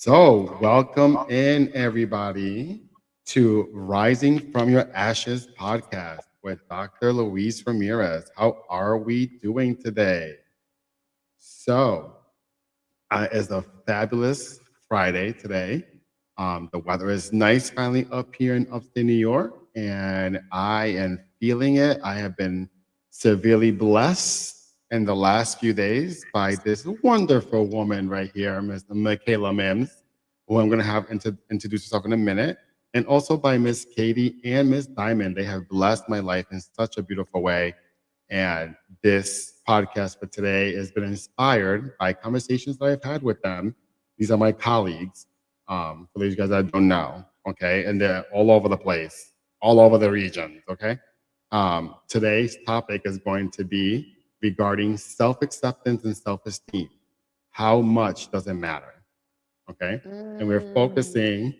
So, welcome in everybody to Rising from Your Ashes podcast with Dr. Luis Ramirez. How are we doing today? So, it's a fabulous Friday today. The weather is nice finally up here in upstate New York, and I am feeling it. I have been severely blessed in the last few days by this wonderful woman right here, Miss Michaela Mims, who I'm going to have introduce herself in a minute, and also by Miss Katie and Miss Diamond. They have blessed my life in such a beautiful way. And this podcast for today has been inspired by conversations that I've had with them. These are my colleagues, for those guys that don't know, okay? And they're all over the place, all over the regions, okay? Today's topic is going to be regarding self-acceptance and self-esteem. How much does it matter, okay? And we're focusing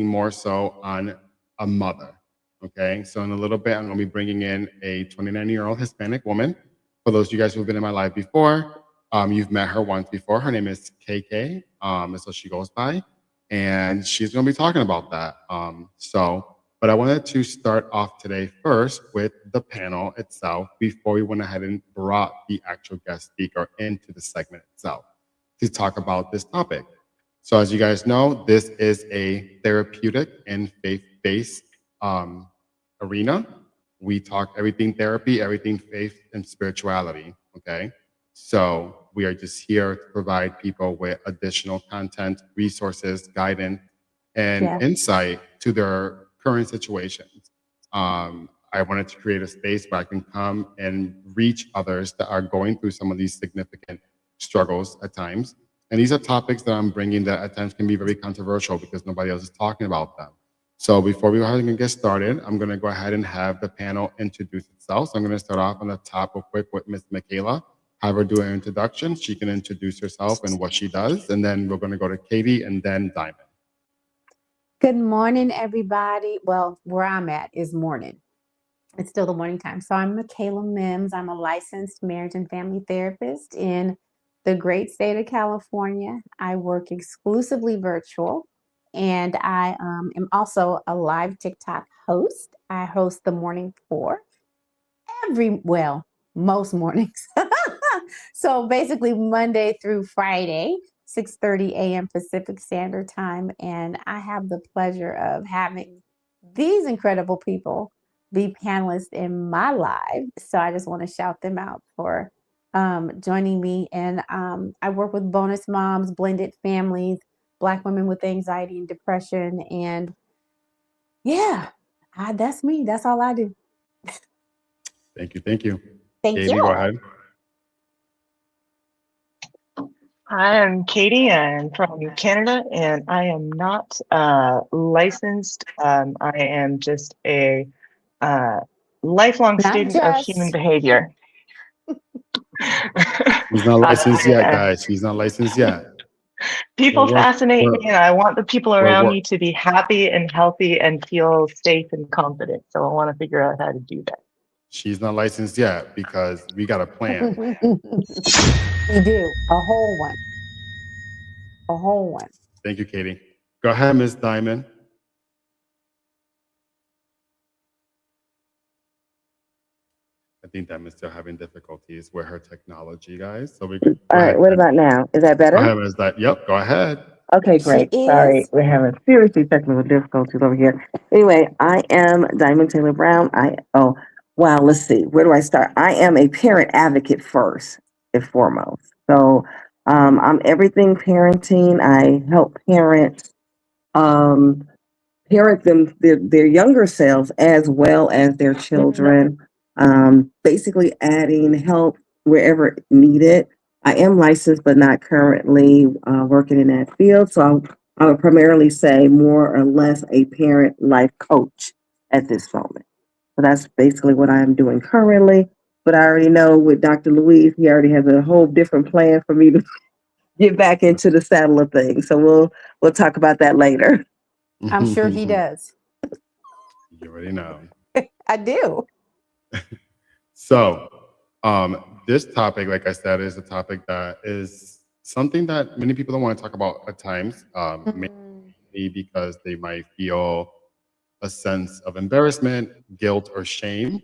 more so on a mother. Okay, so in a little bit, I'm going to be bringing in a 29-year-old Hispanic woman. For those of you guys who've been in my life before, you've met her once before. Her name is KK, and so she goes by, and she's going to be talking about that. But I wanted to start off today first with the panel itself before we went ahead and brought the actual guest speaker into the segment itself to talk about this topic. So as you guys know, this is a therapeutic and faith-based arena. We talk everything therapy, everything faith and spirituality. Okay. So we are just here to provide people with additional content, resources, guidance, and insight to their current situations. I wanted to create a space where I can come and reach others that are going through some of these significant struggles at times. And these are topics that I'm bringing that at times can be very controversial because nobody else is talking about them. So before we go ahead and get started, I'm going to go ahead and have the panel introduce itself. So I'm going to start off on the top real quick with Miss Michaela, have her do an introduction. She can introduce herself and what she does. And then we're going to go to Katie and then Diamond. Good morning, everybody. Well, where I'm at is morning. It's still the morning time. So I'm Michaela Mims. I'm a licensed marriage and family therapist in the great state of California. I work exclusively virtual, and I am also a live TikTok host. I host the Morning Four most mornings. So basically Monday through Friday, 6:30 a.m. Pacific Standard Time. And I have the pleasure of having these incredible people be panelists in my live. So I just want to shout them out for joining me. And I work with bonus moms, blended families, Black women with anxiety and depression. And that's me. That's all I do. Thank you. Thank you. Thank Katie, you. go ahead. Hi, I'm Katie. I'm from Canada, and I am not licensed. I am just a lifelong student of human behavior. She's not licensed yet, guys. She's not licensed yet. People fascinate me, and I want the people around me to be happy and healthy and feel safe and confident. So I want to figure out how to do that. She's not licensed yet because we got a plan. We do. A whole one. A whole one. Thank you, Katie. Go ahead, Miss Diamond. I think Diamond's still having difficulties with her technology, guys. So we can. All right, what about now? Is that better? Go ahead, Miss Diamond. Yep, go ahead. Okay, great. Sorry, we're having seriously technical difficulties over here. Anyway, I am Diamond Taylor Brown. Let's see. Where do I start? I am a parent advocate first and foremost. So I'm everything parenting. I help parents parent them their younger selves as well as their children. Basically adding help wherever needed. I am licensed, but not currently working in that field. So I would primarily say more or less a parent life coach at this moment. So that's basically what I am doing currently. But I already know with Dr. Luis, he already has a whole different plan for me to get back into the saddle of things. So we'll talk about that later. I'm sure he does. You already know. I do. So this topic, like I said, is a topic that is something that many people don't want to talk about at times, Mm. maybe because they might feel a sense of embarrassment, guilt, or shame.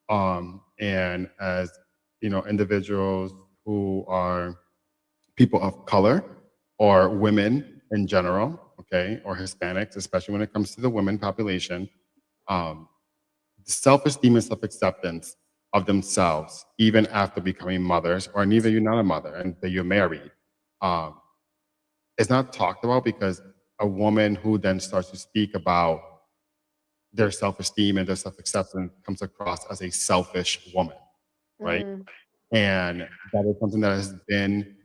And as individuals who are people of color or women in general, okay, or Hispanics, especially when it comes to the women population, um, self-esteem and self-acceptance of themselves, even after becoming mothers, or neither you're not a mother and that you're married, um, is not talked about because a woman who then starts to speak about their self-esteem and their self-acceptance comes across as a selfish woman, right? Mm. And that is something that has been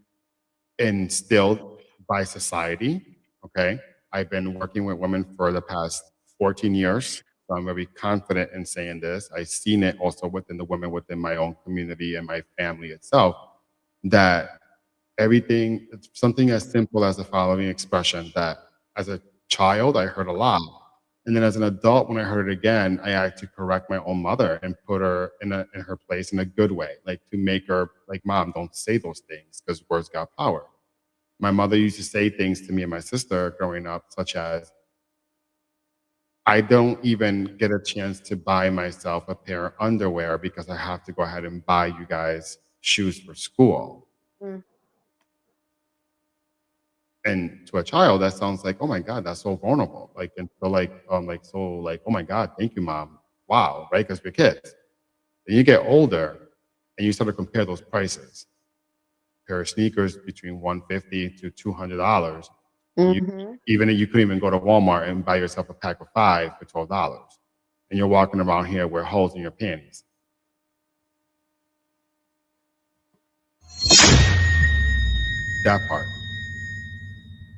instilled by society. Okay. I've been working with women for the past 14 years. So I'm very confident in saying this. I've seen it also within the women within my own community and my family itself, that everything, it's something as simple as the following expression that as a child, I heard a lot. And then as an adult, when I heard it again, I had to correct my own mother and put her in her place in a good way, like to make her like, Mom, don't say those things because words got power. My mother used to say things to me and my sister growing up, such as, I don't even get a chance to buy myself a pair of underwear because I have to go ahead and buy you guys shoes for school. Mm. And to a child, that sounds like, oh my God, that's so vulnerable. Like, and so oh my God, thank you, Mom. Wow, right? Because we're kids. Then you get older and you start to compare those prices. A pair of sneakers between $150 to $200. Mm-hmm. Even if you couldn't even go to Walmart and buy yourself a pack of 5 for $12. And you're walking around here with holes in your panties. That part.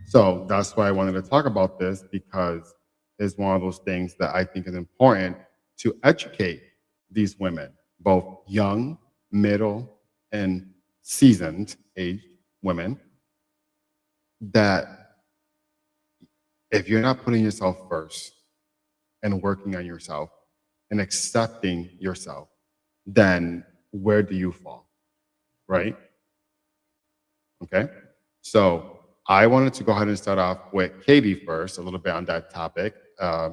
So that's why I wanted to talk about this, because it's one of those things that I think is important to educate these women, both young, middle, and seasoned aged women, that if you're not putting yourself first and working on yourself and accepting yourself, then where do you fall, right? Okay, so I wanted to go ahead and start off with Katie first, a little bit on that topic.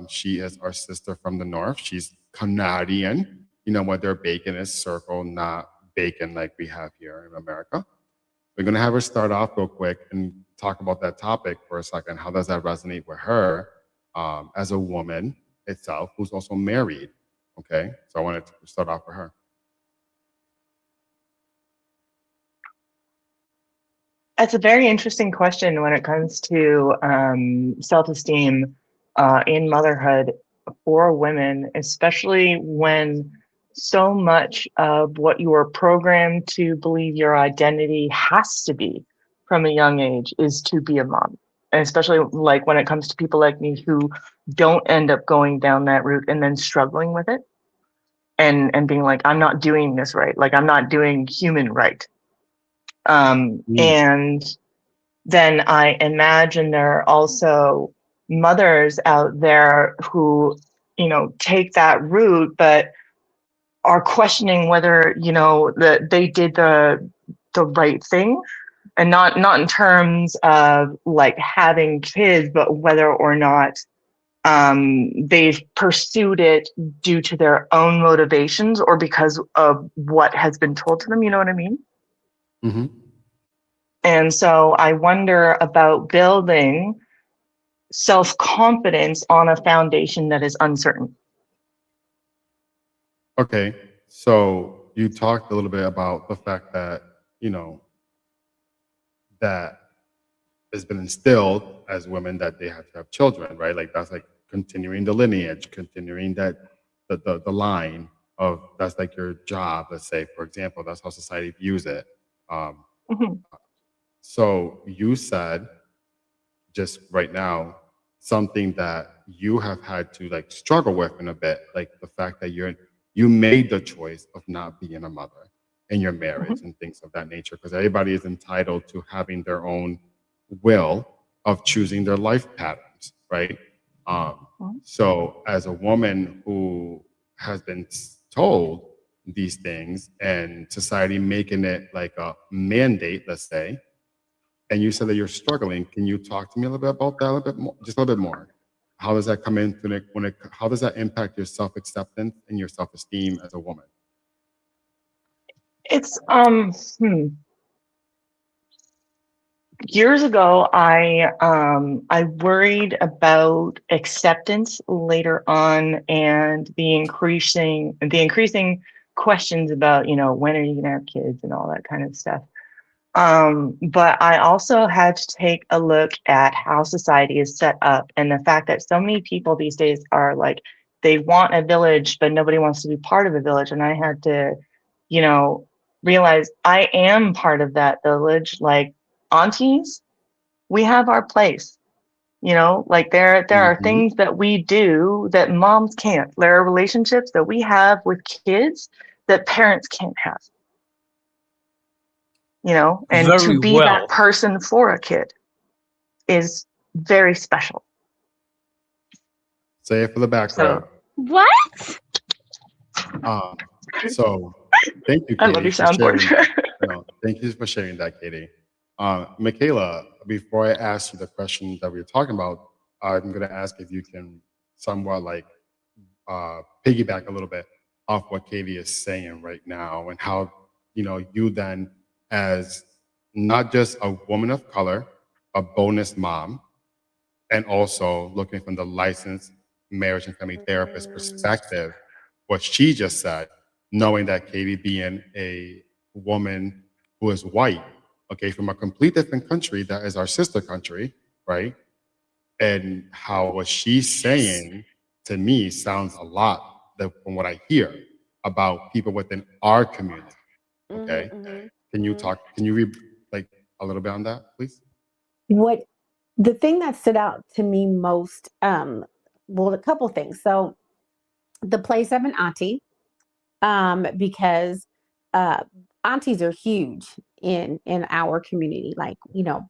She is our sister from the north. She's Canadian. You know what their bacon is, circle, not bacon like we have here in America. We're going to have her start off real quick and talk about that topic for a second. How does that resonate with her as a woman itself who's also married? Okay, so I wanted to start off with her. It's a very interesting question when it comes to self-esteem in motherhood for women, especially when so much of what you are programmed to believe your identity has to be from a young age is to be a mom. And especially like when it comes to people like me who don't end up going down that route and then struggling with it and being like, I'm not doing this right. Like I'm not doing human right. And then I imagine there are also mothers out there who, take that route, but are questioning whether, that they did the right thing, and not in terms of like having kids, but whether or not they've pursued it due to their own motivations or because of what has been told to them. You know what I mean? Mm-hmm. And so I wonder about building self-confidence on a foundation that is uncertain. Okay, so you talked a little bit about the fact that, that has been instilled as women that they have to have children, right? Like that's like continuing the lineage, continuing that the line of that's like your job, let's say, for example, that's how society views it. Mhm. So you said just right now something that you have had to like struggle with in a bit, like the fact that you made the choice of not being a mother in your marriage and things of that nature, because everybody is entitled to having their own will of choosing their life patterns, right? So as a woman who has been told these things and society making it like a mandate, let's say, and you said that you're struggling. Can you talk to me a little bit about that a little bit more, just a little bit more? How does that come into it how does that impact your self-acceptance and your self-esteem as a woman? It's years ago, I worried about acceptance later on, and the increasing questions about, you know, when are you gonna have kids and all that kind of stuff. But I also had to take a look at how society is set up, and the fact that so many people these days are like, they want a village, but nobody wants to be part of a village. And I had to, you know, realize I am part of that village. Like, aunties, we have our place. You know, like there are Mhm. things that we do that moms can't. There are relationships that we have with kids that parents can't have. You know, and to Very be that well. person for a kid is very special. Say it for the background. So What? So thank you, I love Katie, your for sharing soundboard. that. No, thank you for sharing that, Katie. Michaela, before I ask you the question that we were talking about, I'm going to ask if you can somewhat like piggyback a little bit off what Katie is saying right now, and how, you know, you then, as not just a woman of color, a bonus mom, and also looking from the licensed marriage and family therapist perspective, what she just said, knowing that Katie being a woman who is white, okay, from a complete different country that is our sister country, right? And how what she's saying to me sounds a lot from what I hear about people within our community. Okay. Can you talk, can you read like a little bit on that, please? What the thing that stood out to me most, well, a couple things. So the place of an auntie, because aunties are huge in our community. Like, you know,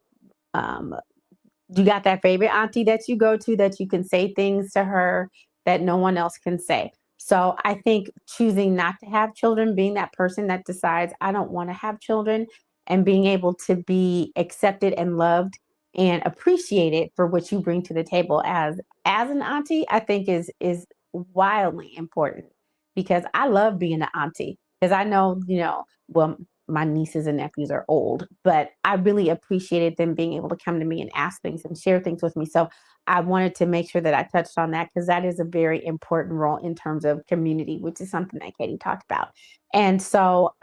you got that favorite auntie that you go to that you can say things to her that no one else can say. So I think choosing not to have children, being that person that decides I don't want to have children, and being able to be accepted and loved and appreciated for what you bring to the table as an auntie, I think is wildly important, because I love being an auntie, because I know, you know, well, my nieces and nephews are old, but I really appreciated them being able to come to me and ask things and share things with me. So I wanted to make sure that I touched on that, because that is a very important role in terms of community, which is something that Katie talked about. And so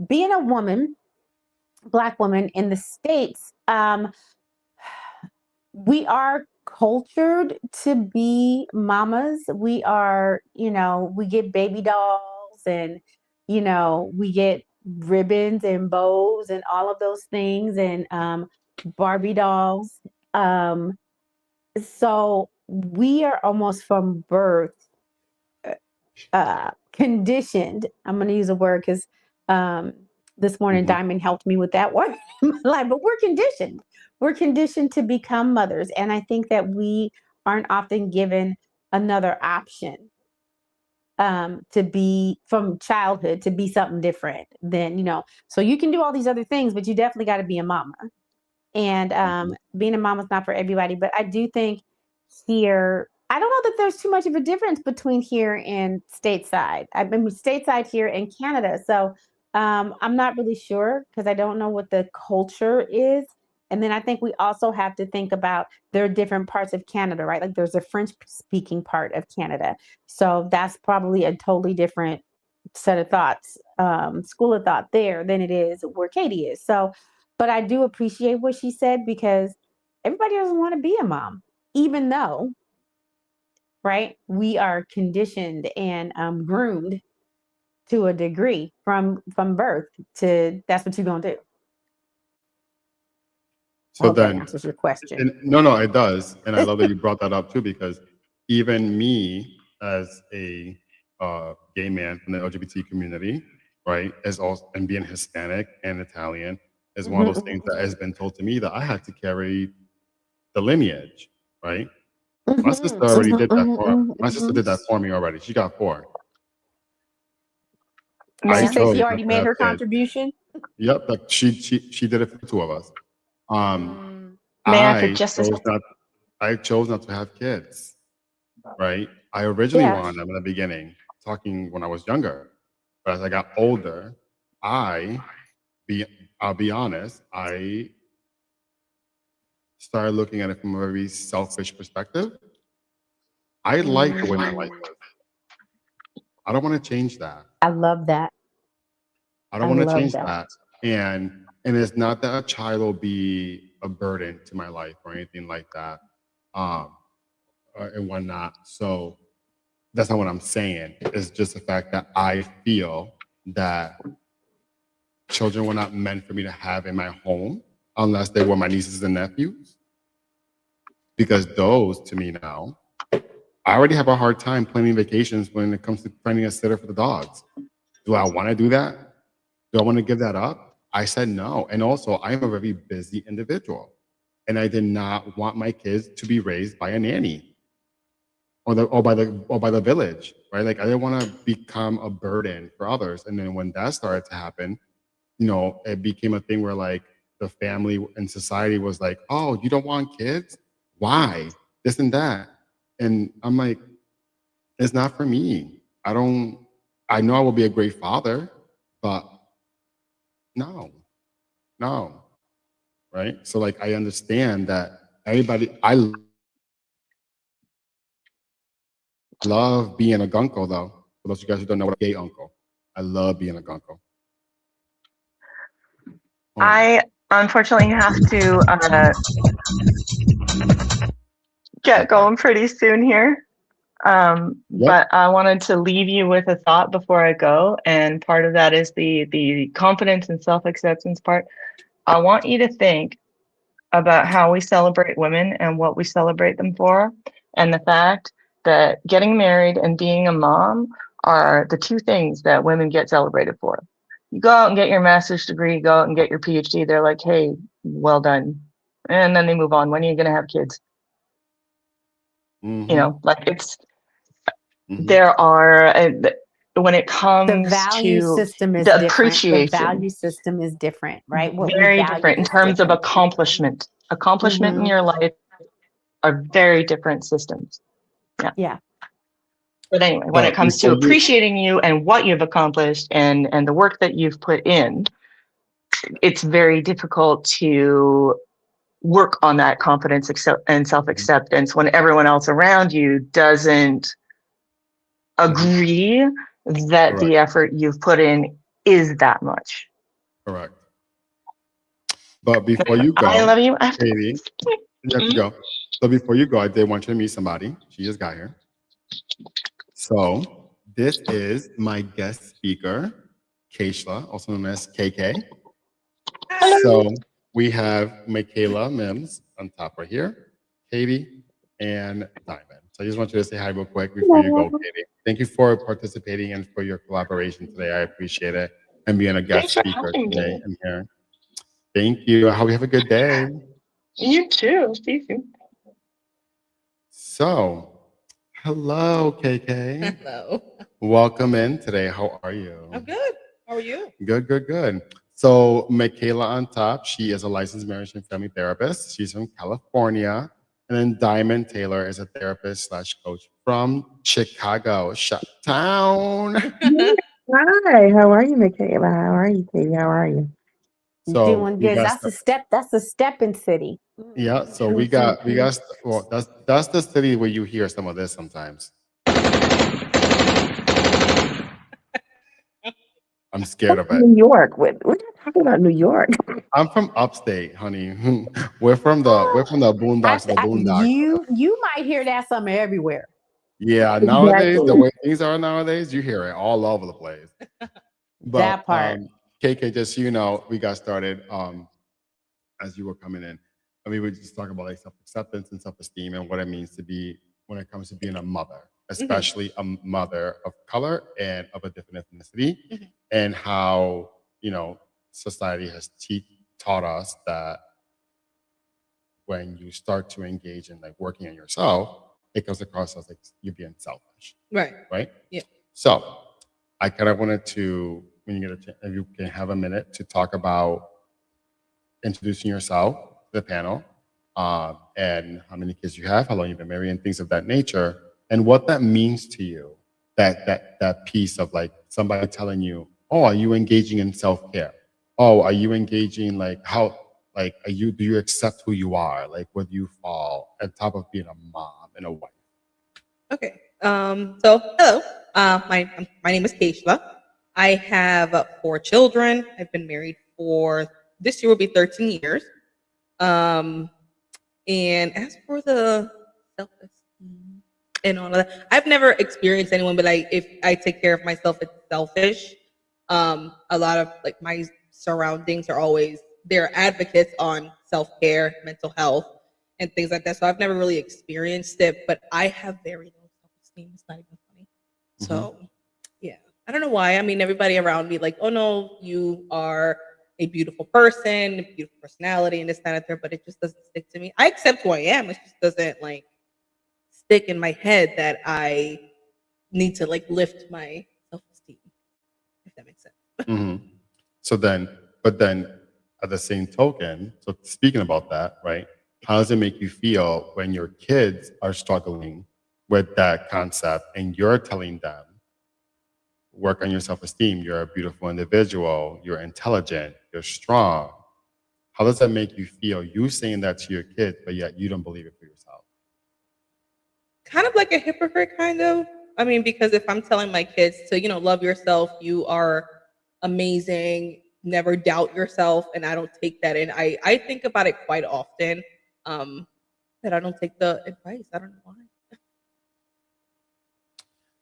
being a woman, Black woman in the States, we are cultured to be mamas. We are, you know, we get baby dolls, and, you know, we get ribbons and bows and all of those things, and Barbie dolls. So we are almost from birth conditioned. I'm going to use a word because this morning Mhm. Diamond helped me with that word in my life, but we're conditioned. We're conditioned to become mothers. And I think that we aren't often given another option to be, from childhood, to be something different than, you know, so you can do all these other things, but you definitely got to be a mama. And being a mom is not for everybody, but I do think here, I don't know that there's too much of a difference between here and stateside. I've been stateside here in Canada, so I'm not really sure, because I don't know what the culture is. And then I think we also have to think about, there are different parts of Canada, right? Like there's a French speaking part of Canada, so that's probably a totally different set of thoughts, school of thought there, than it is where Katie is. So, but I do appreciate what she said, because everybody doesn't want to be a mom, even though, right, we are conditioned and groomed to a degree from birth to, that's what you're gonna do. I So hope that then, answers your question. and no, it does. And I love that you brought that up too, because even me as a gay man from the LGBT community, right, as also, and being Hispanic and Italian, is one of those things that has been told to me that I had to carry the lineage, right? My sister already did that for my sister did that for me already. She got 4. Did I she Man, say chose she not already to made have her kids. contribution? Yep, she did it for the 2 of us. Um, May I for I just a chose second? not. I chose not to have kids. Right. I originally Yeah. wanted them in the beginning, talking when I was younger, but as I got older, I be I'll be honest, I started looking at it from a very selfish perspective. I like the way my life is. I don't want to change that. I love that. I don't want to change that. And it's not that a child will be a burden to my life or anything like that, um, and whatnot. So that's not what I'm saying. It's just the fact that I feel that children were not meant for me to have in my home unless they were my nieces and nephews. Because those, to me now, I already have a hard time planning vacations when it comes to finding a sitter for the dogs. Do I want to do that? Do I want to give that up? I said no. And also, I'm a very busy individual. And I did not want my kids to be raised by a nanny or by the village, right? Like I didn't want to become a burden for others. And then when that started to happen, it became a thing where like the family and society was like, oh, you don't want kids? Why? This and that. And I'm like, it's not for me. I know I will be a great father, but no, right? So like, I understand that I love being a gunko though. For those of you guys who don't know what a gay uncle, I love being a gunko. I unfortunately have to get going pretty soon here. But I wanted to leave you with a thought before I go. And part of that is the confidence and self-acceptance part. I want you to think about how we celebrate women and what we celebrate them for. And the fact that getting married and being a mom are the two things that women get celebrated for. You go out and get your master's degree, go out and get your PhD. They're like, hey, well done. And then they move on. When are you going to have kids? Like it's, there are, when it comes The value to system is the different. appreciation, The value system is different, right? What we very value different in is terms of different. accomplishment. Accomplishment in your life are very different systems. Yeah. But anyway, when it comes to appreciating you and what you've accomplished and the work that you've put in, it's very difficult to work on that confidence and self-acceptance when everyone else around you doesn't agree that the effort you've put in is that much. Correct. But before you go, I love you. Katie, you have to go. So before you go, I did want you to meet somebody. She just got here. So this is my guest speaker, Keishla, also known as KK. So we have Michaela Mims on top right here, Katie, and Diamond. So I just want you to say hi real quick before you go, Katie. Thank you for participating and for your collaboration today. I appreciate it. And being a guest speaker today in here. Thank you. I hope you have a good day. You too. See you. So, hello, KK. Hello. Welcome in today. How are you? I'm good. How are you? Good, good, good. So, Michaela on top, she is a licensed marriage and family therapist. She's from California. And then Diamond Taylor is a therapist slash coach from Chicago, Shoptown. Hi, how are you, Michaela? How are you, Katie? How are you? So doing good. That's a stepping city. Yeah, so we got well, that's the city where you hear some of this sometimes. I'm scared of it. New York. We're not talking about New York. I'm from upstate, honey. We're from the boondocks of the boondocks. You might hear that somewhere everywhere. Yeah, nowadays, the way things are nowadays, you hear it all over the place. But that part. KK, just so you know, we got started as you were coming in. And we were just talking about like self-acceptance and self-esteem and what it means to be when it comes to being a mother, especially a mother of color and of a different ethnicity, and how, society has taught us that when you start to engage in like working on yourself, it comes across as like you're being selfish. Right? Yeah. So I kind of wanted to, when you get if you can have a minute to talk about introducing yourself, the panel, and how many kids you have, how long you've been married, and things of that nature, and what that means to you. That piece of like somebody telling you, oh, are you engaging in self-care? Oh, are you engaging like how like do you accept who you are? Like whether you fall on top of being a mom and a wife. Okay. So hello. My name is Keishla. I have 4 children. I've been married for this year will be 13 years. And as for the self-esteem and all of that, I've never experienced anyone be like, if I take care of myself, it's selfish. A lot of like my surroundings are always they're advocates on self-care, mental health, and things like that. So I've never really experienced it, but I have very low self-esteem. It's not even funny. So yeah, I don't know why. I mean, everybody around me like, oh no, you are a beautiful person, a beautiful personality, and this, that, and there, but it just doesn't stick to me. I accept who I am. It just doesn't like stick in my head that I need to like lift my self-esteem, if that makes sense. So then, but then at the same token, so speaking about that, right? How does it make you feel when your kids are struggling with that concept and you're telling them, work on your self-esteem, you're a beautiful individual, you're intelligent, you're strong. How does that make you feel? You saying that to your kids, but yet you don't believe it for yourself. Kind of like a hypocrite, kind of. I mean, because if I'm telling my kids to, love yourself, you are amazing, never doubt yourself, and I don't take that in. I think about it quite often, that I don't take the advice. I don't know why.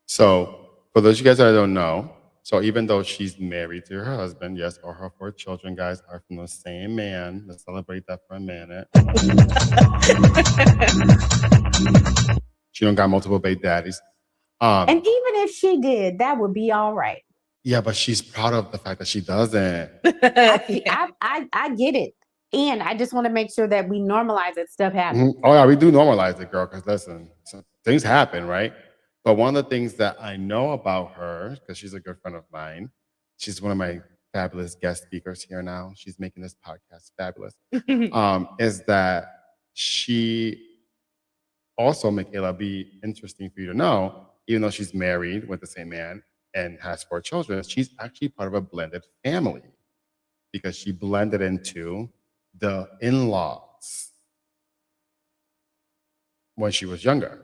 So for those of you guys that don't know, so even though she's married to her husband, yes, all her 4 children, guys, are from the same man. Let's celebrate that for a minute. She don't got multiple baby daddies. And even if she did, that would be all right. Yeah, but she's proud of the fact that she doesn't. I get it. And I just want to make sure that we normalize that stuff happens. Oh yeah, we do normalize it, girl, because listen, things happen, right? But one of the things that I know about her, because she's a good friend of mine, she's one of my fabulous guest speakers here now. She's making this podcast fabulous. Is that she also, Michaela, be interesting for you to know, even though she's married with the same man and has 4 children, she's actually part of a blended family because she blended into the in-laws when she was younger.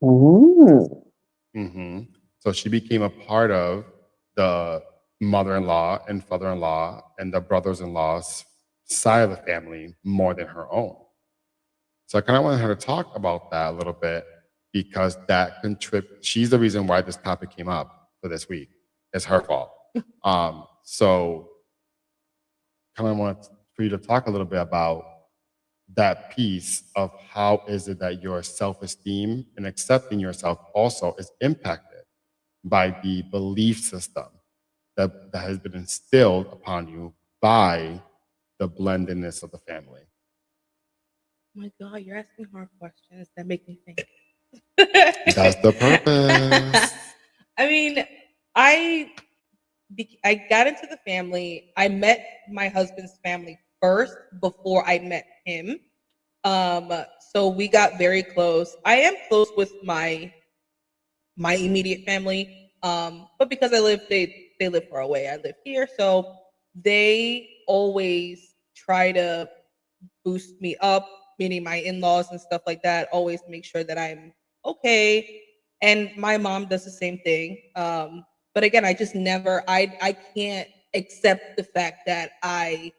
Ooh. So she became a part of the mother-in-law and father-in-law and the brothers-in-law's side of the family more than her own. So I kind of wanted her to talk about that a little bit because that she's the reason why this topic came up for this week. It's her fault. So kind of want for you to talk a little bit about that piece of how is it that your self-esteem and accepting yourself also is impacted by the belief system that has been instilled upon you by the blendedness of the family. Oh my God, you're asking hard questions that make me think. That's the purpose. I mean, I got into the family. I met my husband's family first before I met him. So we got very close. I am close with my immediate family. But because they live far away, I live here. So they always try to boost me up, meaning my in-laws and stuff like that, always make sure that I'm okay. And my mom does the same thing. But again, I just never, I can't accept the fact that I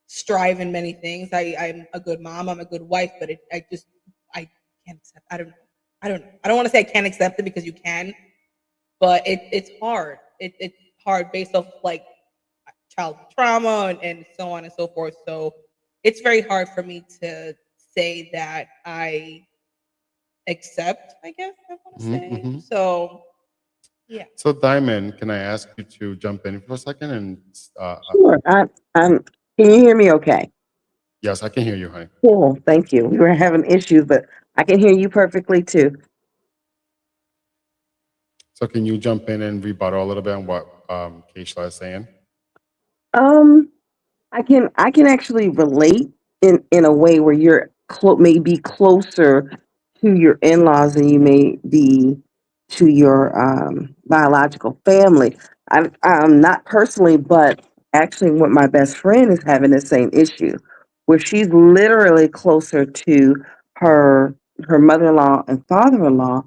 strive in many things. I'm a good mom, I'm a good wife, but I can't accept. I don't know. I don't want to say I can't accept it because you can, but it's hard. It's hard based off like childhood trauma and so on and so forth. So it's very hard for me to say that I accept, I guess I want to say. So yeah. So Diamond, can I ask you to jump in for a second? And Sure. Can you hear me okay? yes, I can hear you, honey. Cool. Thank you. We were having issues, but I can hear you perfectly too. So can you jump in and rebuttal a little bit on what Keishla is saying? I can actually relate in a way where you're maybe closer to your in-laws than you may be to your biological family. I'm not personally, but actually, what my best friend is having the same issue, where she's literally closer to her her mother-in-law and father-in-law,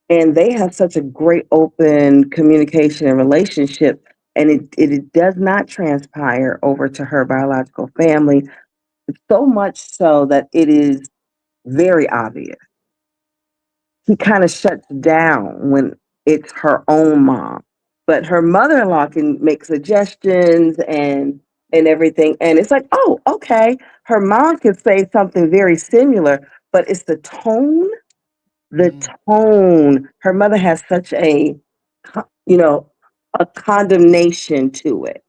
and they have such a great open communication and relationship, and it does not transpire over to her biological family, so much so that it is very obvious. He kind of shuts down when it's her own mom, but her mother-in-law can make suggestions and everything, and it's like, oh, okay. Her mom can say something very similar, but it's the tone. The Mm. tone. Her mother has such you know, a condemnation to it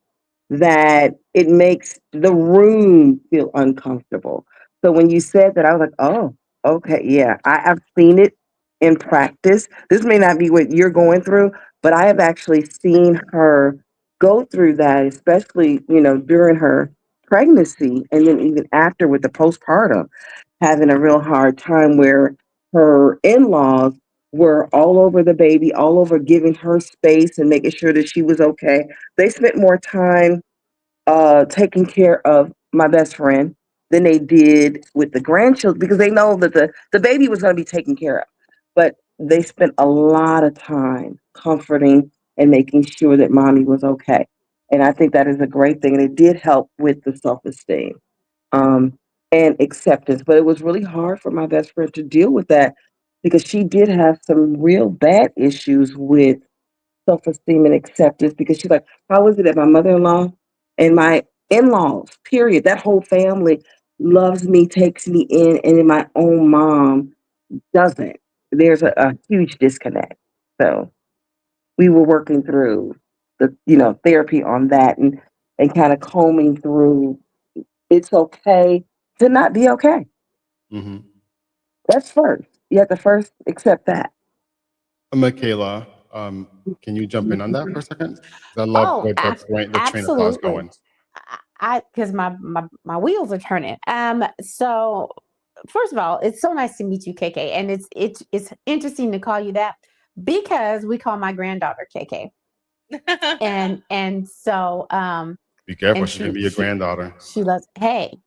that it makes the room feel uncomfortable. So when you said that, I was like, oh, okay, yeah, I've seen it in practice. This may not be what you're going through, but I have actually seen her go through that, especially, during her pregnancy and then even after with the postpartum, having a real hard time where her in-laws were all over the baby, all over giving her space and making sure that she was okay. They spent more time taking care of my best friend than they did with the grandchildren because they know that the baby was going to be taken care of. But they spent a lot of time comforting and making sure that mommy was okay. And I think that is a great thing. And it did help with the self-esteem um, and acceptance. But it was really hard for my best friend to deal with that because she did have some real bad issues with self-esteem and acceptance because she's like, how is it that my mother-in-law and my in-laws, period, that whole family loves me, takes me in, and then my own mom doesn't. There's a huge disconnect. So we were working through the, therapy on that and kind of combing through it's okay to not be okay. Hmm. That's first. You have to first accept that. Michaela, can you jump in on that for a second? 'Cause I love Oh, where the train of thought is absolutely. going. I because my wheels are turning. So first of all, it's so nice to meet you, KK, and it's interesting to call you that because we call my granddaughter KK, and so Be careful, and she can be your granddaughter. she loves. Hey,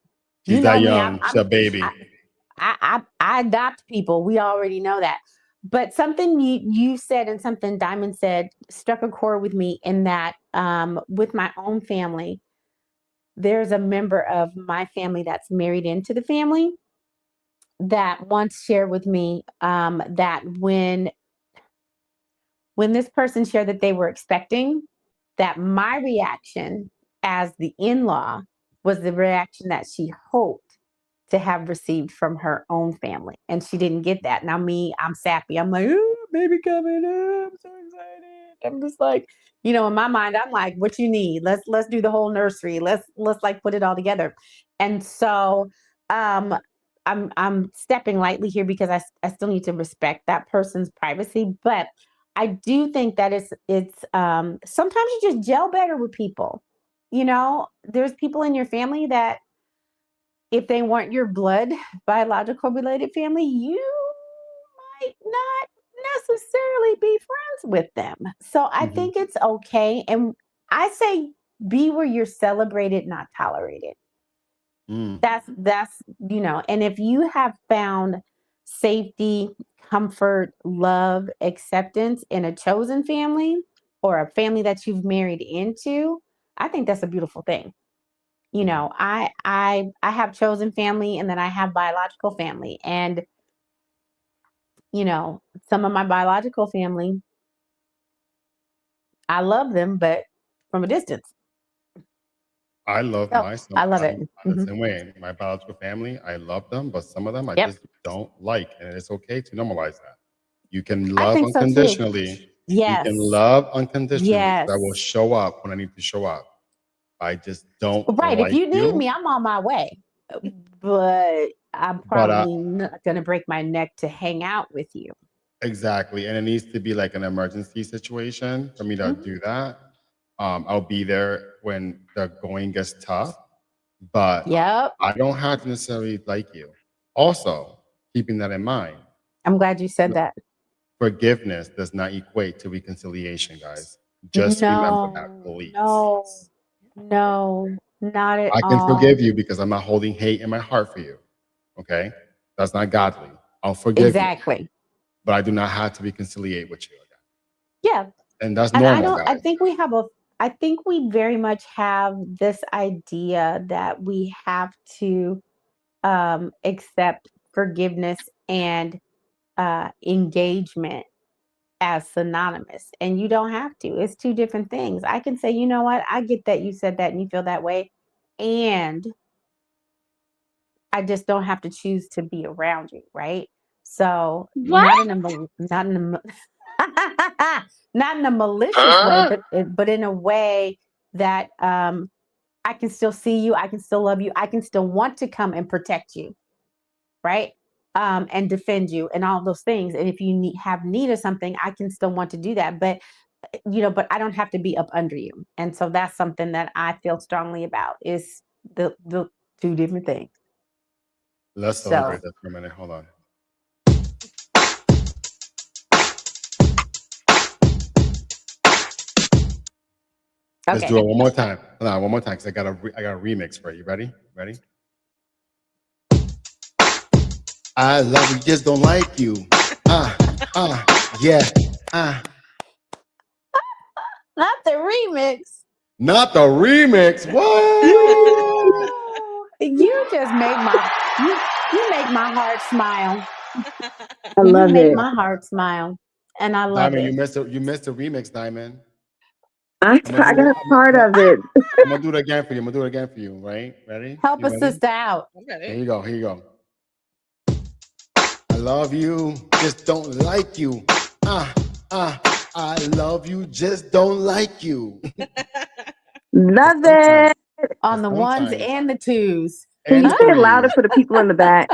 you She's that know me. young. She's a I, baby. I adopt people. We already know that. But something you said and something Diamond said struck a chord with me in that with my own family, there's a member of my family that's married into the family that once shared with me that when this person shared that they were expecting, that my reaction as the in-law was the reaction that she hoped to have received from her own family. And she didn't get that. Now me, I'm sappy. I'm like, oh, baby coming up. I'm so excited. I'm just like, in my mind, I'm like, what you need? Let's do the whole nursery. Let's like put it all together. And so um I'm stepping lightly here because I still need to respect that person's privacy. But I do think that it's sometimes you just gel better with people. There's people in your family that if they weren't your blood biological related family, you might not necessarily be friends with them. So I Hmm. think it's okay. And I say be where you're celebrated, not tolerated. Mm. That's and if you have found safety, comfort, love, acceptance in a chosen family or a family that you've married into, I think that's a beautiful thing. Mhm. I have chosen family and then I have biological family. And, some of my biological family, I love them, but from a distance. I love So my some. I love it. I'm the Mhm. same way. My biological family, I love them, but some of them I Yep. just don't like, and it's okay to normalize that. You can I love think so too. unconditionally. You can Yes. love unconditionally. I will Yes. show up when I need to show up. I just don't Right. If like you need you. me, I'm on my way. But I'm But probably not going to break my neck to hang out with you. exactly, and it needs to be like an emergency situation for me to Mhm. do that. I'll be there when the going gets tough, but Yep. I don't have to necessarily like you. Also, keeping that in mind, I'm glad you said that. forgiveness does not equate to reconciliation, guys. Just remember that, please. No, not at I can all. forgive you because I'm not holding hate in my heart for you. Okay? That's not godly. I'll forgive Exactly. you, but I do not have to reconciliate with you again. Yeah. And that's And normal, guys. I think we very much have this idea that we have to accept forgiveness and engagement as synonymous. And you don't have to. It's two different things. I can say, you know what? I get that you said that and you feel that way. And I just don't have to choose to be around you, right? So not in a not in a not in a malicious way, but in a way that I can still see you, I can still love you, I can still want to come and protect you, right? And defend you and all those things. And if you have need of something, I can still want to do that. But but I don't have to be up under you. And so that's something that I feel strongly about is the two different things. Let's So celebrate that for a minute. Hold on. Let's do it one more time. Hold on, one more time, because I got a remix for you. Ready? Ready? I love you, just don't like you. Yeah. not the remix. Not the remix. What? You just make you make my heart smile. I You love make it. my heart smile. And I love Diamond, it. you missed the remix, Diamond. I got a part of it. I'm gonna do it again for you. I'm gonna do it again for you. Right? Ready? Help You a ready? sister out. Here you go. Here you go. I love you, just don't like you. I love you, just don't like you. Love it. On the ones Sometimes. and the twos. Can you say it louder for the people in the back?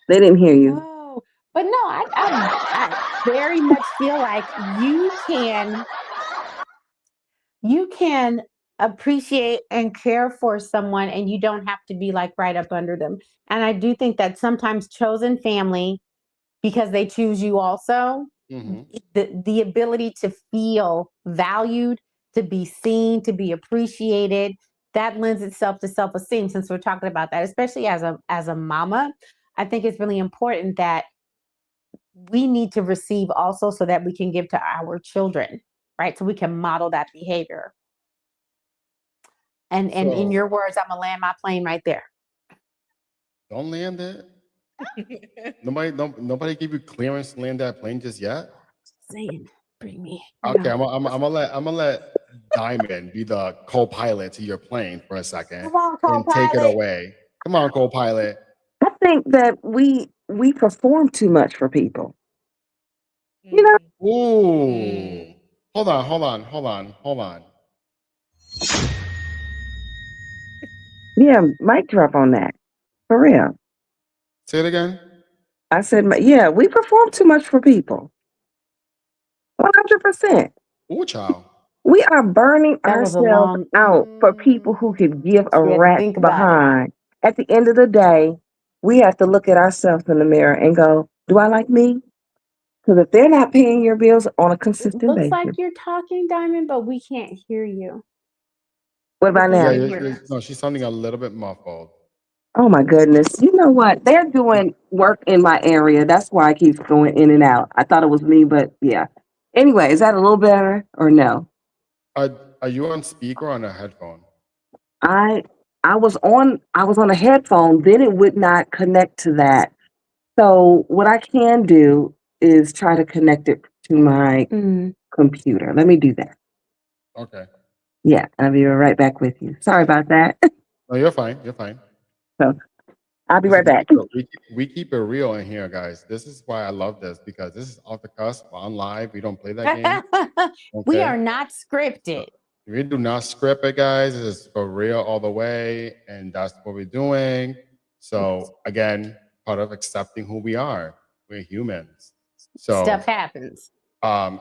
They didn't hear you. Oh, but no, I very much feel like you can appreciate and care for someone and you don't have to be like right up under them. And I do think that sometimes chosen family, because they choose you also, the ability to feel valued, to be seen, to be appreciated, that lends itself to self-esteem. Since we're talking about that, especially as a mama, I think it's really important that we need to receive also so that we can give to our children, right? So we can model that behavior. And in your words, I'm gonna land my plane right there. Don't land it. Nobody gave you clearance to land that plane just yet. Saying, bring me. Okay, I'm gonna let Diamond be the co-pilot to your plane for a second. Come on, and take it co-pilot. away. Come on, co-pilot. I think that we perform too much for people. You know? Ooh. Hold on. Yeah, mic drop on that. For real. Say it again. I said, yeah, we perform too much for people. 100%. Ooh, child. We are burning That was a ourselves long out for people who could give a you had to rat's think about it. behind. At the end of the day, we have to look at ourselves in the mirror and go, do I like me? Because if they're not paying your bills on a It consistent looks basis. like you're talking, Diamond, but we can't hear you. What about now? No, she's sounding a little bit muffled. Oh my goodness. You know what? They're doing work in my area. That's why I keep going in and out. I thought it was me, but yeah. Anyway, is that a little better or no? Are you on speaker or on a headphone? I was on a headphone, then it would not connect to that. So what I can do is try to connect it to my computer. Let me do that. Okay. Yeah, I'll be right back with you. Sorry about that. No, you're fine. You're fine. So I'll be right back. We keep it real in here, guys. This is why I love this, because this is off the cusp, on live. We don't play that game. We Okay? are not scripted. We do not script it, guys. This is for real all the way, and that's what we're doing. So again, part of accepting who we are. We're humans. So Stuff happens.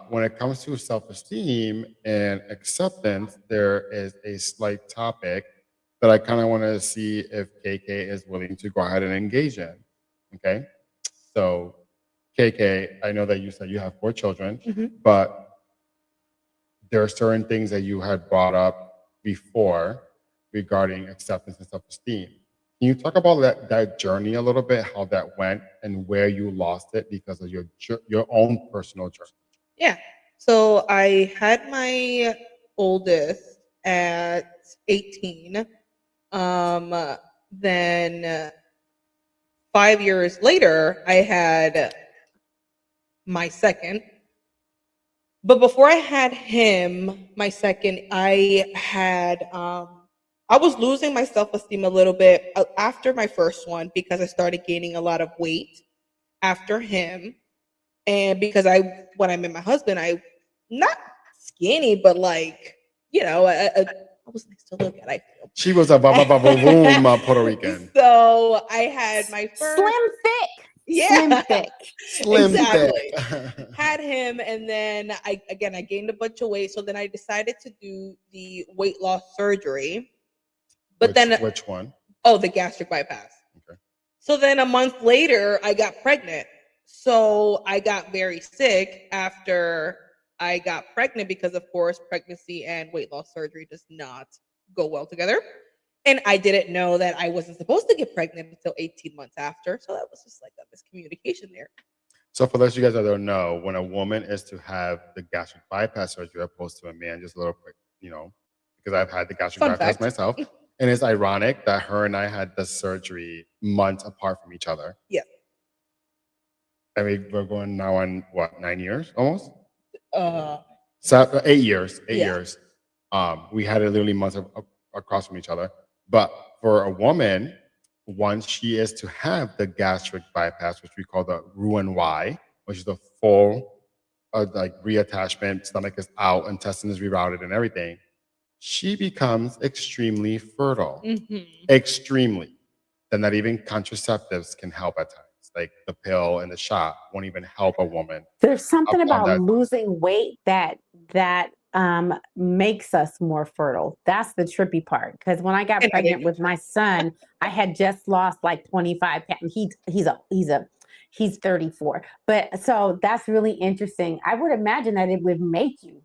when it comes to self-esteem and acceptance, there is a slight topic that I kind of want to see if KK is willing to go ahead and engage in. Okay. So, KK, I know that you said you have 4 children, but there are certain things that you had brought up before regarding acceptance and self-esteem. Can you talk about that journey a little bit, how that went and where you lost it because of your own personal journey? Yeah. So I had my oldest at 18. Then 5 years later, I had my second. But before I had him, my second, I was losing my self-esteem a little bit after my first one because I started gaining a lot of weight after him. And because when I met my husband, I not skinny, but like, I was nice to look at, I feel. She was a boom Puerto Rican. So I had my first Slim thick. Yeah. Slim thick. Slim Exactly. thick. Had him, and then I gained a bunch of weight. So then I decided to do the weight loss surgery. But which one? Oh, the gastric bypass. Okay. So then a month later, I got pregnant. So I got very sick after I got pregnant because, of course, pregnancy and weight loss surgery does not go well together. And I didn't know that I wasn't supposed to get pregnant until 18 months after. So that was just like a miscommunication there. So for those of you guys that don't know, when a woman is to have the gastric bypass surgery opposed to a man, just a little quick, because I've had the gastric Fun bypass fact. myself. And it's ironic that her and I had the surgery months apart from each other. Yeah. I mean, we're going now on, 9 years almost? 8 years. 8 Yeah. years. We had it literally months across from each other. But for a woman, once she is to have the gastric bypass, which we call the Roux-en-Y, which is the full reattachment, stomach is out, intestine is rerouted and everything, she becomes extremely fertile. Extremely. Then not even contraceptives can help at times. Like the pill and the shot won't even help a woman. There's something upon about that. losing weight that makes us more fertile. That's the trippy part. Because when I got And I pregnant didn't- with my son, I had just lost like 25 pounds. He's 34. But so that's really interesting. I would imagine that it would make you,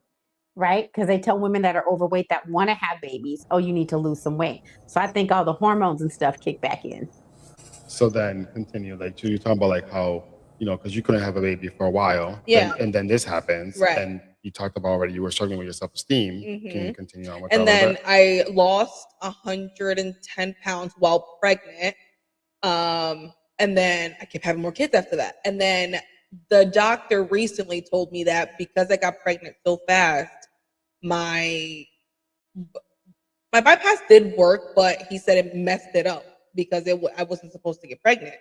right? Because they tell women that are overweight that want to have babies, oh, you need to lose some weight. So I think all the hormones and stuff kick back in. So then continue, you're talking about how, because you couldn't have a baby for a while. Yeah. And then this happens. Right. And you talked about already you were struggling with your self-esteem. Can you continue on with And that a little then bit? I lost 110 pounds while pregnant. And then I kept having more kids after that. And then the doctor recently told me that because I got pregnant so fast, my bypass did work, but he said it messed it up because I wasn't supposed to get pregnant.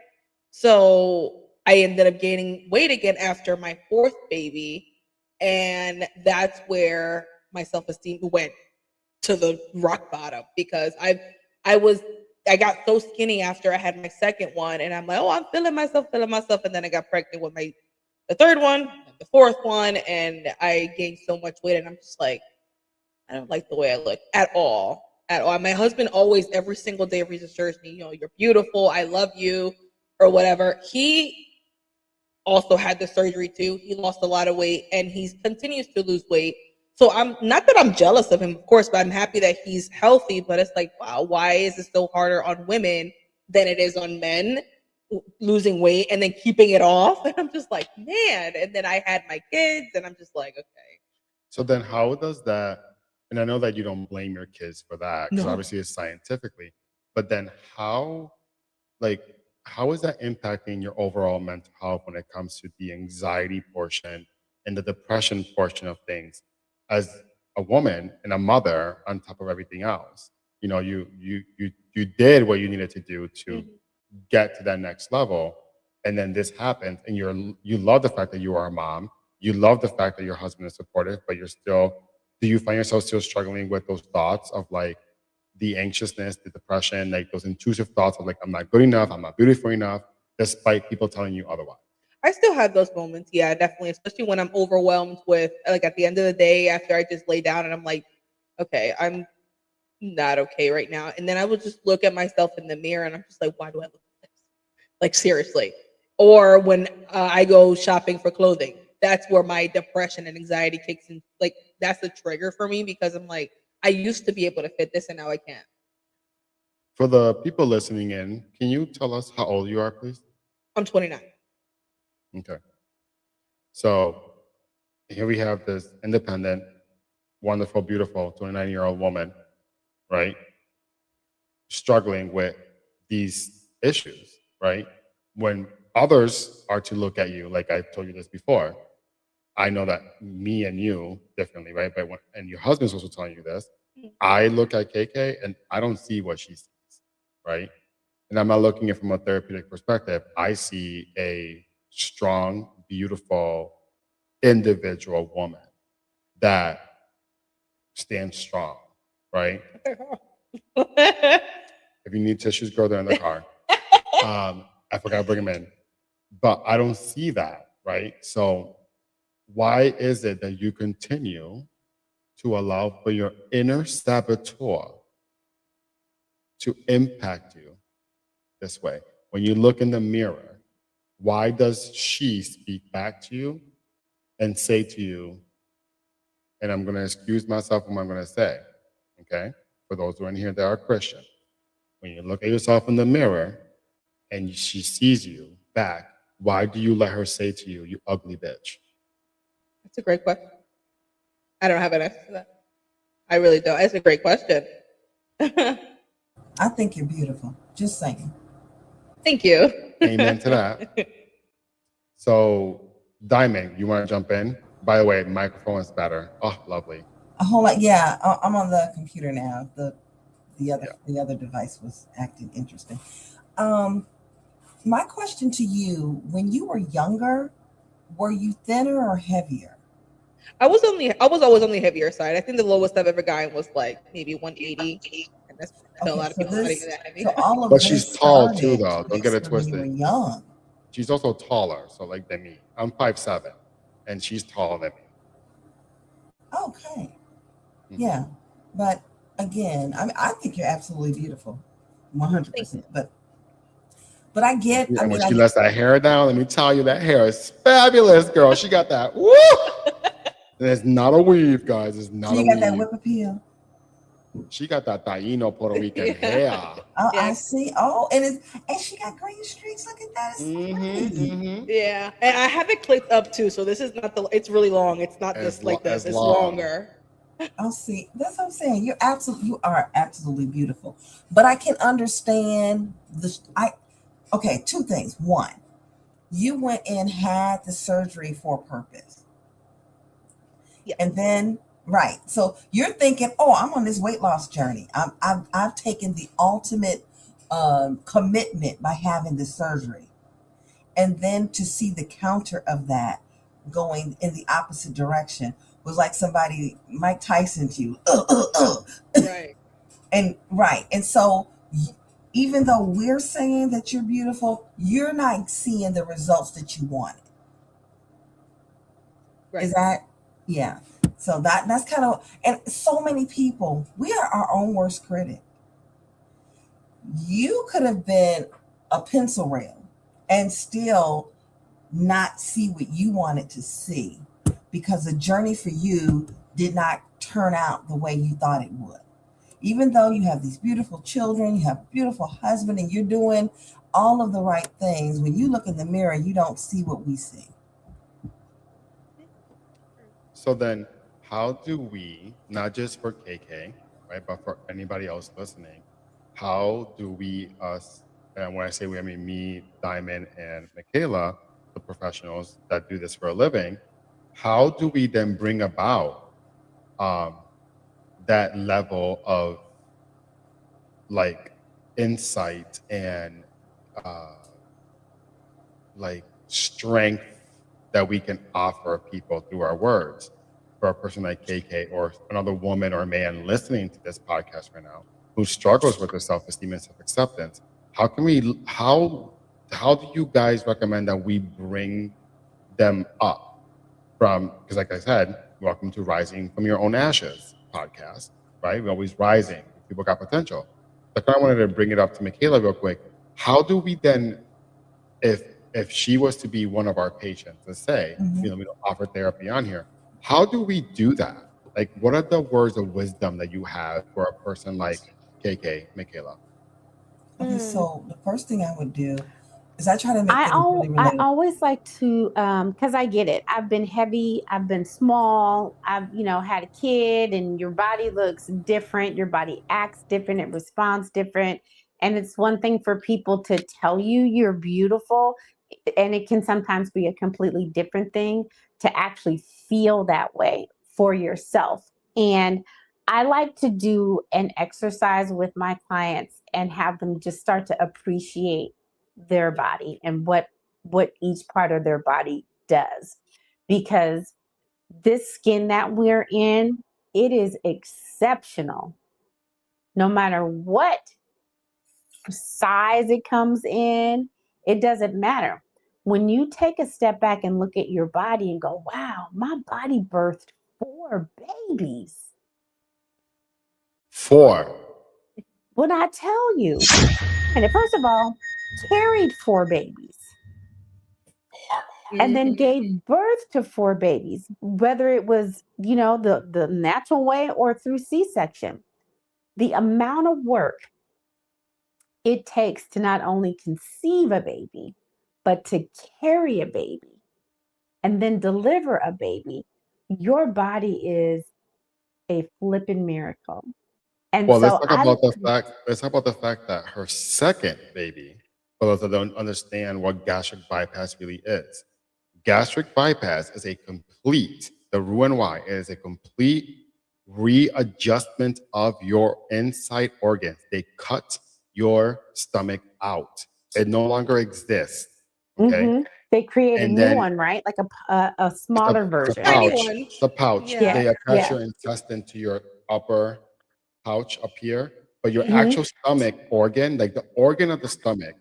So I ended up gaining weight again after my 4th baby. And that's where my self-esteem went to the rock bottom because I got so skinny after I had my second one, and I'm like, oh, I'm feeling myself. And then I got pregnant with the 3rd one, and the 4th one, and I gained so much weight, and I'm just like, I don't like the way I look at all. My husband always, every single day, reassures me, you're beautiful, I love you, or whatever. He also had the surgery too. He lost a lot of weight, and he continues to lose weight. So I'm not that I'm jealous of him, of course, but I'm happy that he's healthy. But it's like, wow, why is it so harder on women than it is on men losing weight and then keeping it off? And I'm just like, man. And then I had my kids, and I'm just like, okay. So then how does that, and I know that you don't blame your kids for that, because obviously it's scientifically, but then how is that impacting your overall mental health when it comes to the anxiety portion and the depression portion of things as a woman and a mother on top of everything else? You did what you needed to do to get to that next level, and then this happens, and you love the fact that you are a mom, you love the fact that your husband is supportive, but do you find yourself still struggling with those thoughts of the anxiousness, the depression, those intrusive thoughts of I'm not good enough, I'm not beautiful enough, despite people telling you otherwise? I still have those moments, yeah, definitely, especially when I'm overwhelmed with, at the end of the day, after I just lay down and I'm like, okay, I'm not okay right now. And then I would just look at myself in the mirror and I'm just like, why do I look like this? Like, seriously. Or when I go shopping for clothing, that's where my depression and anxiety kicks in. Like, that's the trigger for me because I'm like, I used to be able to fit this and now I can't. For the people listening in, can you tell us how old you are, please? I'm 29. Okay. So here we have this independent, wonderful, beautiful 29-year-old woman, right? Struggling with these issues, right? When others are to look at you, like I've told you this before, I know that me and you differently, right? But and your husband's also telling you this. I look at KK and I don't see what she sees, right? And I'm not looking at it from a therapeutic perspective. I see a strong, beautiful, individual woman that stands strong, right? If you need tissues, go there in the car. I forgot to bring them in. But I don't see that, right? So why is it that you continue to allow for your inner saboteur to impact you this way? When you look in the mirror, why does she speak back to you and say to you, and I'm going to excuse myself from what I'm going to say, okay? For those who are in here that are Christian, when you look at yourself in the mirror and she sees you back, why do you let her say to you, you ugly bitch? That's a great question. I don't have an answer to that. I really don't. It's a great question. I think you're beautiful. Just saying. Thank you. Amen to that. So, Diamond, you want to jump in? By the way, microphone is better. Oh, lovely. A whole lot. Yeah, I'm on the computer now. The other device was acting interesting. My question to you: when you were younger, were you thinner or heavier? I was always on the heavier side. I think the lowest I've ever gotten was like maybe 180. And that's a lot of people not even that heavy. So all of But this she's tall too, started though. Don't get it when you were twisted. young. She's also taller, so like than me. I'm 5'7", and she's taller than me. Okay. Yeah, but again, I think you're absolutely beautiful, 100%. But I get. And when she lets that hair down, let me tell you, that hair is fabulous, girl. She got that. Woo! And it's not a weave, guys. It's not a weave. She got that whip appeal. She got that Taino Puerto Rican hair. Oh, yeah. I see. Oh, and she got green streaks. Look at that. Yeah, and I have it clipped up too. So this is not it's really long. It's not just like this. It's longer. Oh, see, that's what I'm saying. You are absolutely beautiful. But I can understand okay, two things. One, you went and had the surgery for a purpose. Yeah. And then right. So you're thinking, oh, I'm on this weight loss journey. I've taken the ultimate commitment by having the surgery. And then to see the counter of that going in the opposite direction was like somebody, Mike Tyson to you. Right. And so even though we're saying that you're beautiful, you're not seeing the results that you wanted. Right. Is that, yeah. So that's kind of, and so many people, we are our own worst critic. You could have been a pencil rail and still not see what you wanted to see because the journey for you did not turn out the way you thought it would. Even though you have these beautiful children, you have a beautiful husband, and you're doing all of the right things, when you look in the mirror, you don't see what we see. So then, how do we, not just for KK, right, but for anybody else listening, how do we, and when I say we, I mean me, Diamond, and Michaela, the professionals that do this for a living, how do we then bring about that level of like insight and like strength that we can offer people through our words? For a person like KK or another woman or man listening to this podcast right now who struggles with their self-esteem and self-acceptance, how do you guys recommend that we bring them up from, because like I said, welcome to Rising from Your Own Ashes podcast, right? We're always rising. people got potential. So I wanted to bring it up to Michaela real quick. How do we then, if she was to be one of our patients, let's say, Mhm. we don't offer therapy on here, how do we do that? Like, what are the words of wisdom that you have for a person like KK, Michaela? Okay, Mm. so the first thing I would do is I try to make things really I relatable. always like to, because I get it. I've been heavy, I've been small, I've, had a kid, and your body looks different, your body acts different, it responds different. And it's one thing for people to tell you you're beautiful, and it can sometimes be a completely different thing to actually feel that way for yourself. And I like to do an exercise with my clients and have them just start to appreciate their body and what each part of their body does, because this skin that we're in, it is exceptional no matter what size it comes in. It doesn't matter when you take a step back and look at your body and go, wow, my body birthed 4 babies. 4. When I tell you, and first of all, carried 4 babies and then Mhm. gave birth to 4 babies, whether it was, the natural way or through C-section. The amount of work it takes to not only conceive a baby, but to carry a baby and then deliver a baby, your body is a flipping miracle. And Well, so let's talk about the fact that her second baby, for those that don't understand what gastric bypass really is. Gastric bypass is the Roux-en-Y is a complete readjustment of your inside organs. They cut your stomach out. It no longer exists. Okay. Mhm. They create a And new then one, right? Like a it's smaller the version. Tiny pouch, one. the pouch. Yeah. They attach Yeah. your intestine to your upper pouch up here, but your Mhm. actual stomach organ, like the organ of the stomach,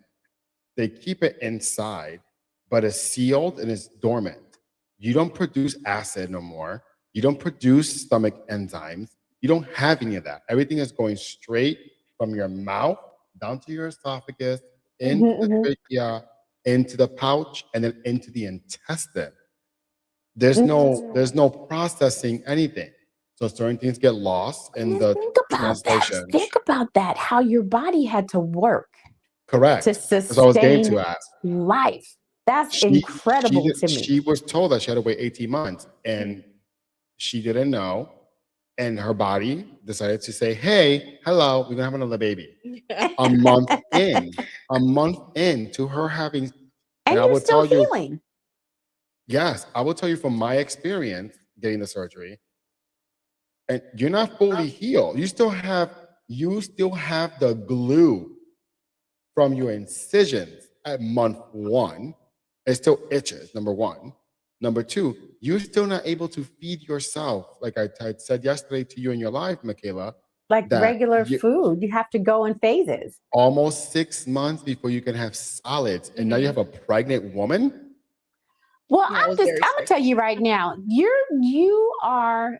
they keep it inside, but it's sealed and it's dormant. You don't produce acid no more. You don't produce stomach enzymes. You don't have any of that. Everything is going straight from your mouth down to your esophagus, Mhm, into the mhm, trachea, into the pouch, and then into the intestine. There's mhm. no processing anything. So certain things get lost And in then the think about that. translation. Think about that, how your body had to work to Correct. That's what I was getting sustain to at. life. That's incredible to me. She was told that she had to wait 18 months and she didn't know. And her body decided to say, hey, hello, we're gonna have another baby. A month in, to her having, And and I you're will still tell you, healing. yes, I will tell you from my experience getting the surgery, and you're not fully healed. You still have the glue from your incisions at month 1. It still itches, number 1. Number 2, you're still not able to feed yourself. Like I said yesterday to you in your live, Michaela, Like that regular you food, you have to go in phases. almost 6 months before you can have solids. And now you have a pregnant woman? Well, Yeah, it was very I'm gonna tell you right now, you are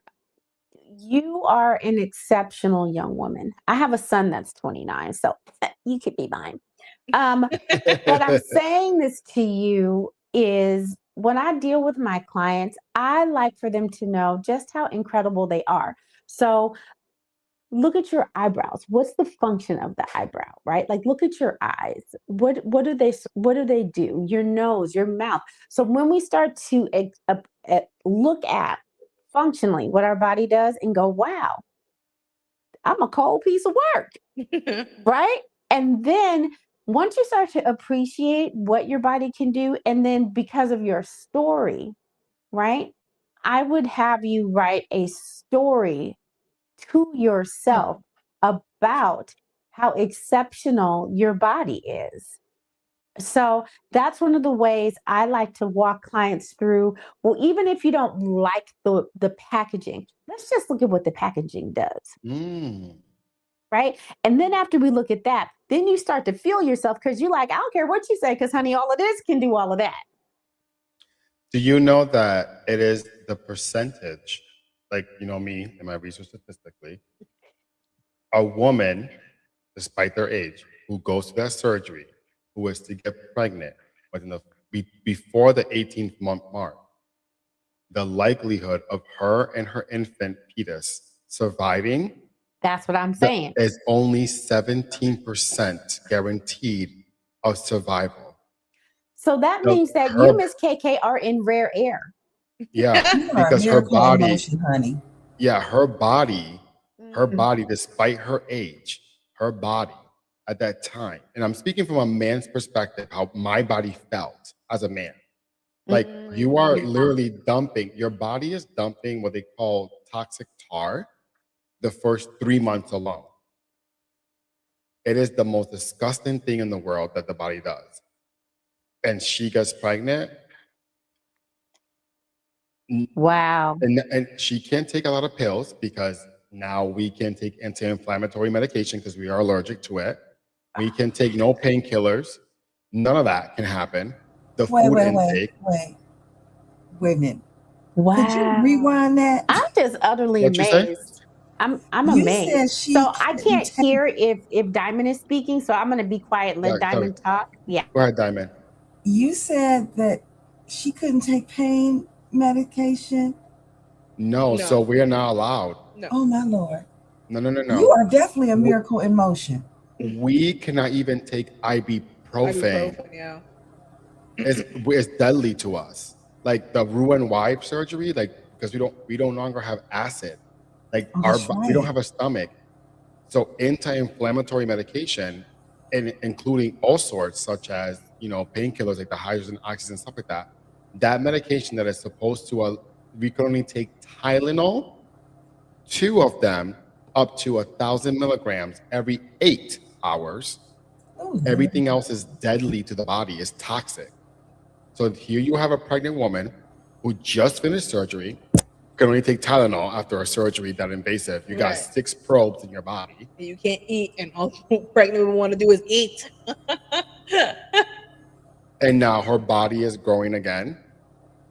an exceptional young woman. I have a son that's 29, so you could be mine. But I'm saying this to you is when I deal with my clients, I like for them to know just how incredible they are. So look at your eyebrows. What's the function of the eyebrow, right? Like look at your eyes. What do they do? Your nose, your mouth. So when we start to look at functionally what our body does and go, wow, I'm a cold piece of work, right? And then once you start to appreciate what your body can do, and then because of your story, right? I would have you write a story to yourself about how exceptional your body is. So that's one of the ways I like to walk clients through. Well, even if you don't like the packaging, let's just look at what the packaging does. Mm. Right. And then after we look at that, then you start to feel yourself because you're like, I don't care what you say, because honey, all of this can do all of that. Do you know that it is the percentage, like, me and my research statistically, a woman, despite their age, who goes to that surgery, who is to get pregnant within before the 18th month mark, the likelihood of her and her infant fetus surviving That's what I'm saying. is only 17% guaranteed of survival. So that So means that her- you, Miss KK, are in rare air. Yeah, You are a because her miracle in body, motion, honey. yeah, her body, Mm. despite her age, her body at that time, and I'm speaking from a man's perspective, how my body felt as a man. Like you are Mm. literally dumping, your body is dumping what they call toxic tar the first 3 months alone. It is the most disgusting thing in the world that the body does. And she gets pregnant, Wow. and she can't take a lot of pills because now we can take anti-inflammatory medication because we are allergic to it. We can take no painkillers. None of that can happen. The food intake. Wait a minute. Wow. Could you rewind that? I'm just utterly What'd you say? amazed. I'm You amazed. said she So I couldn't can't take- hear if Diamond is speaking, so I'm gonna be quiet and let Yeah, Diamond talk. Yeah. Go ahead, Diamond. You said that she couldn't take pain medication. No, No. so we are not allowed. No. Oh my Lord. No. You are definitely a miracle in motion. We cannot even take ibuprofen. Ibuprofen, yeah. It's deadly to us. Like the Roux and wife surgery, like because we don't longer have acid. Like Oh, that's we don't right. have a stomach. So anti-inflammatory medication, and including all sorts, such as painkillers like the hydrogen, oxygen, stuff like that. That medication that is supposed to, we can only take Tylenol, 2 of them, up to 1,000 milligrams every 8 hours. Oh, Everything else is deadly to the body, is toxic. So here you have a pregnant woman who just finished surgery, can only take Tylenol after a surgery that invasive. You got Right. 6 probes in your body. You can't eat, and all pregnant women want to do is eat. And now her body is growing again.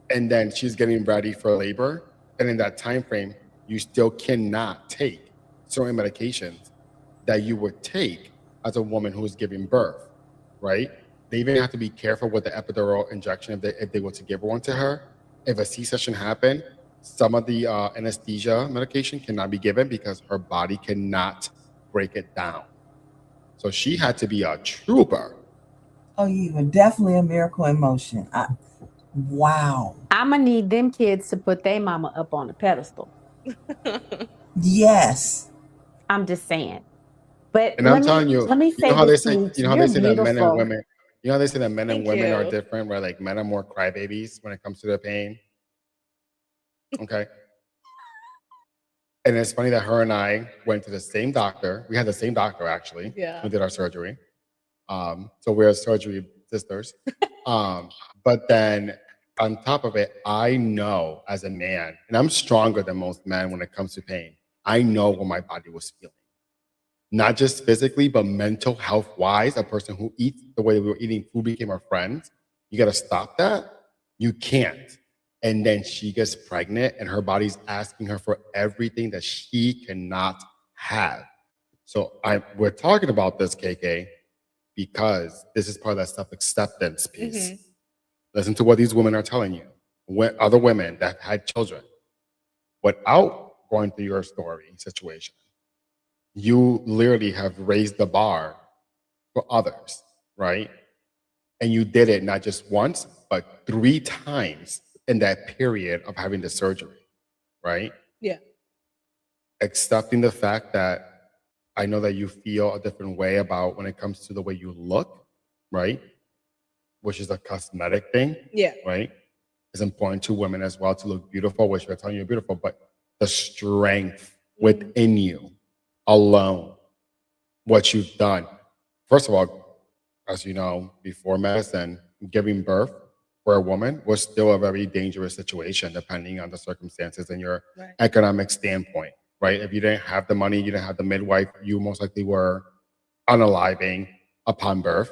And then she's getting ready for labor. And in that time frame, you still cannot take certain medications that you would take as a woman who is giving birth, right? They even have to be careful with the epidural injection if they were to give one to her. If a C-section happened, some of the anesthesia medication cannot be given because her body cannot break it down. So she had to be a trooper. Oh, you were definitely a miracle in motion. Wow. I'm gonna need them kids to put their mama up on a pedestal. Yes. I'm just saying. But And I'm telling you, let me say how they this, say, Teach, you know how you're they say that men and beautiful. women, you know how they say that men and Thank women are you. different, where like men are more crybabies when it comes to their pain. Okay. And it's funny that her and I went to the same doctor. We had the same doctor actually. Yeah. Who did our surgery. So we're surgery sisters. But then on top of it, I know as a man, and I'm stronger than most men when it comes to pain. I know what my body was feeling. Not just physically, but mental health wise. A person who eats the way we were eating food became our friends. You got to stop that. You can't. And then she gets pregnant and her body's asking her for everything that she cannot have. So we're talking about this, KK, because this is part of that self-acceptance piece. Mhm. Listen to what these women are telling you. Other women that had children without going through your story situation. You literally have raised the bar for others, right? And you did it not just once, but 3 times in that period of having the surgery, right? Yeah. Accepting the fact that I know that you feel a different way about when it comes to the way you look, right? Which is a cosmetic thing, Yeah. right? It's important to women as well to look beautiful, which we're telling you you're beautiful, but the strength within you alone, what you've done. First of all, as you know, before medicine, giving birth for a woman was still a very dangerous situation, depending on the circumstances and your Right. economic standpoint, right? If you didn't have the money, you didn't have the midwife, you most likely were unaliving upon birth.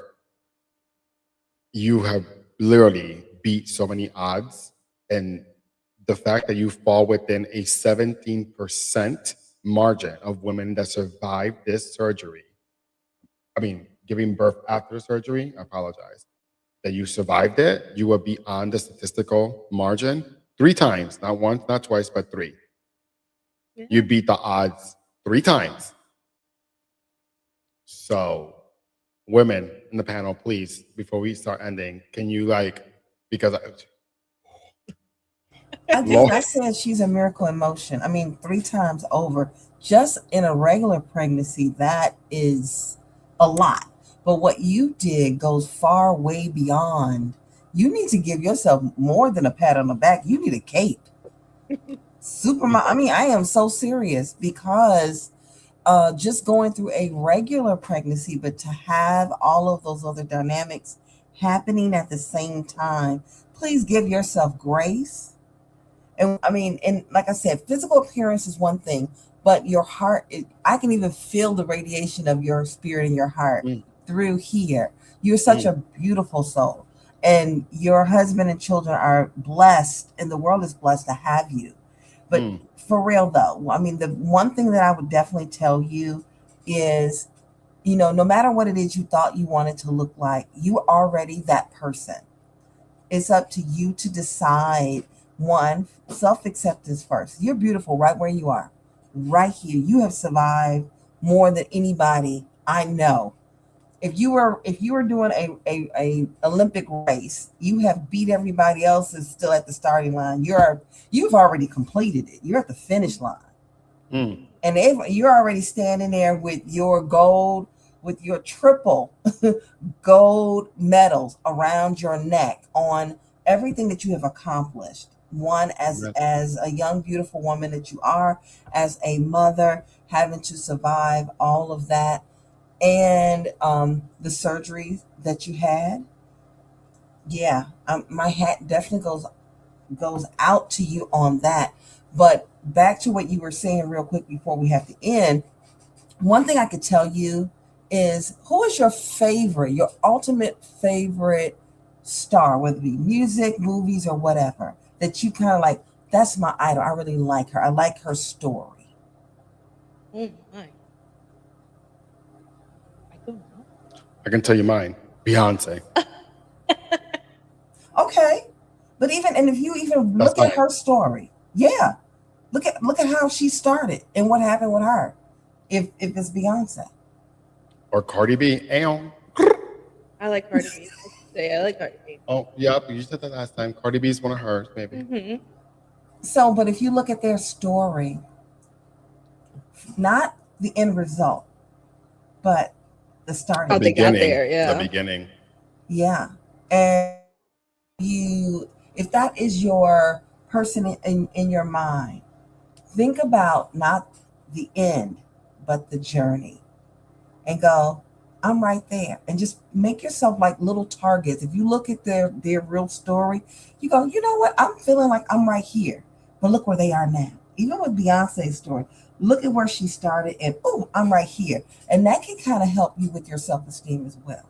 You have literally beat so many odds, and the fact that you fall within a 17% margin of women that survive this surgery, I mean, giving birth after surgery, I apologize, that you survived it, you are beyond the statistical margin 3 times, not once, not twice, but 3. You beat the odds 3 times. So, women in the panel, please, before we start ending, can you because Again, I said she's a miracle in motion. I mean, 3 times over, just in a regular pregnancy, that is a lot. But what you did goes far way beyond. You need to give yourself more than a pat on the back. You need a cape. Superman. I mean, I am so serious because just going through a regular pregnancy, but to have all of those other dynamics happening at the same time, please give yourself grace. And I mean, and like I said, physical appearance is one thing, but your heart, I can even feel the radiation of your spirit and your heart through here. You're such a beautiful soul. And your husband and children are blessed, and the world is blessed to have you. But for real, though, I mean, the one thing that I would definitely tell you is, no matter what it is you thought you wanted to look like, you are already that person. It's up to you to decide. One, self-acceptance first. You're beautiful right where you are, right here. You have survived more than anybody I know. If you were doing a Olympic race, you have beat everybody else is still at the starting line. You've already completed it. You're at the finish line. And you're already standing there with your gold, with your triple gold medals around your neck on everything that you have accomplished. One, as a young, beautiful woman that you are, as a mother, having to survive all of that, and the surgeries that you had. Yeah, my hat definitely goes out to you on that. But back to what you were saying real quick before we have to end. One thing I could tell you is, who is your ultimate favorite star, whether it be music, movies, or whatever, that you kind of like, that's my idol. I really like her. I like her story. Oh my. I don't know. I can tell you mine. Beyonce. Okay. But if you even look at her story, look at how she started and what happened with her. If it's Beyonce. Or Cardi B. I like Cardi B. I like Cardi B. Oh, yep. You said that last time. Cardi B is one of hers, maybe. So, but if you look at their story, not the end result, but the starting. How they got there, The beginning. Yeah. And if that is your person in your mind, think about not the end, but the journey, and go, I'm right there. And just make yourself like little targets. If you look at their real story, you go, you know what? I'm feeling like I'm right here. But look where they are now. Even with Beyonce's story, look at where she started and, I'm right here. And that can kind of help you with your self-esteem as well.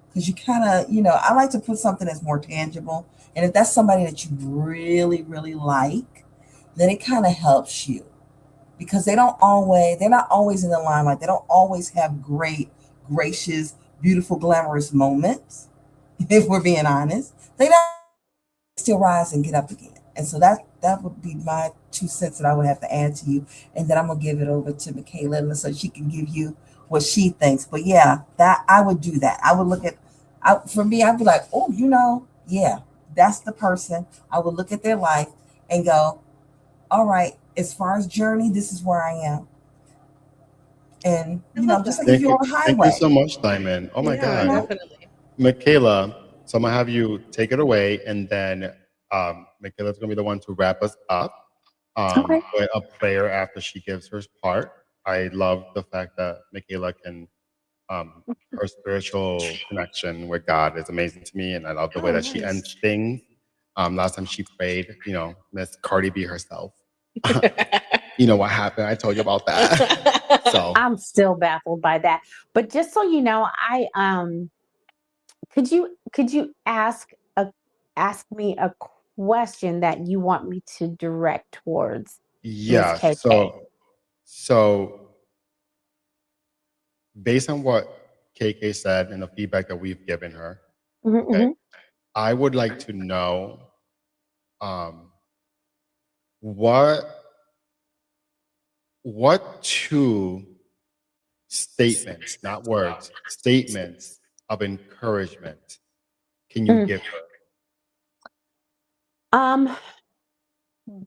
Because you kind of, I like to put something that's more tangible. And if that's somebody that you really, really like, then it kind of helps you. Because they're not always in the limelight. They don't always have great, gracious, beautiful, glamorous moments. If we're being honest, they don't still rise and get up again. And so that would be my 2 cents that I would have to add to you. And then I'm gonna give it over to Michaela so she can give you what she thinks. But yeah, that I would do that. I would look at, for me, I'd be like, that's the person. I would look at their life and go, all right, as far as journey, this is where I am. And, just like if you're on the highway. Thank you so much, Diamond. Oh my God. Definitely. Michaela, so I'm going to have you take it away, and then Michaela's going to be the one to wrap us up with a prayer after she gives her part. I love the fact that Michaela can, her spiritual connection with God is amazing to me, and I love the way that she ends things. Last time she prayed, Miss Cardi B herself. You know what happened? I told you about that. So I'm still baffled by that. But just so you know, I could you ask me a question that you want me to direct towards? yeah. Miss KK? So based on what KK said and the feedback that we've given her, Mhm, okay, mhm. I would like to know what two statements, not words, statements of encouragement can you Mm. give her?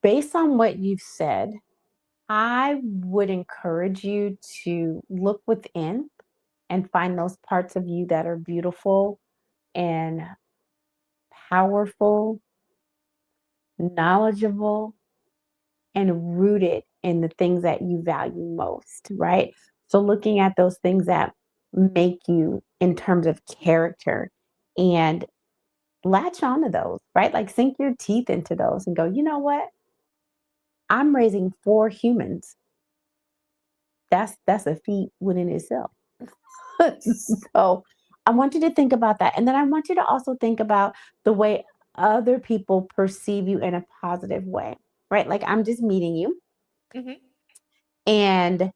Based on what you've said, I would encourage you to look within and find those parts of you that are beautiful and powerful, knowledgeable, and rooted in the things that you value most, right? So looking at those things that make you in terms of character and latch onto those, right? Like sink your teeth into those and go, you know what? I'm raising 4 humans. That's a feat within itself. So I want you to think about that. And then I want you to also think about the way other people perceive you in a positive way, right? Like I'm just meeting you Mhm. and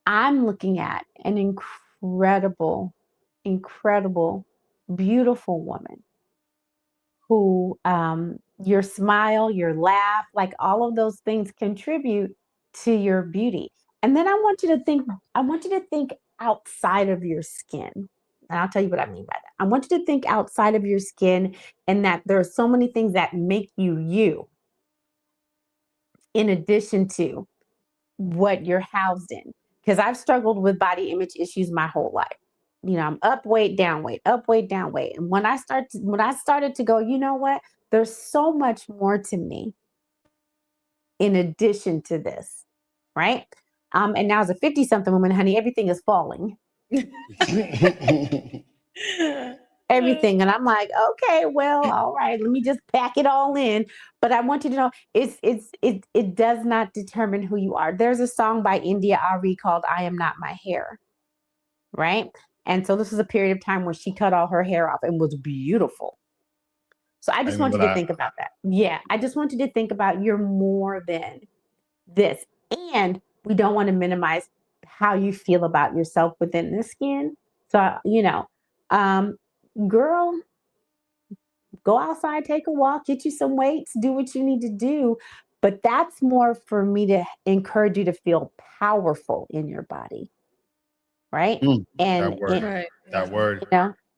I'm looking at an incredible, incredible, beautiful woman who your smile, your laugh, like all of those things contribute to your beauty. And then I want you to think outside of your skin. And I'll tell you what I mean by that. I want you to think outside of your skin and that there are so many things that make you you in addition to what you're housed in. Because I've struggled with body image issues my whole life. You know, I'm up weight, down weight, up weight, down weight. And when I started to go, you know what? There's so much more to me in addition to this, right? And now as a 50-something woman, honey, everything is falling. Everything. And I'm like, okay, well, all right, let me just pack it all in. But I want you to know it does not determine who you are. There's a song by India Ari called I Am Not My Hair, right? And so this is a period of time where she cut all her hair off and was beautiful. So I I just want remember you to that. think about that. Yeah, I just want you to think about you're more than this. And we don't want to minimize how you feel about yourself within the skin. So, um, girl, go outside, take a walk, get you some weights, do what you need to do. But that's more for me to encourage you to feel powerful in your body, right? Mm, And, that word. and Right. That Yeah. word.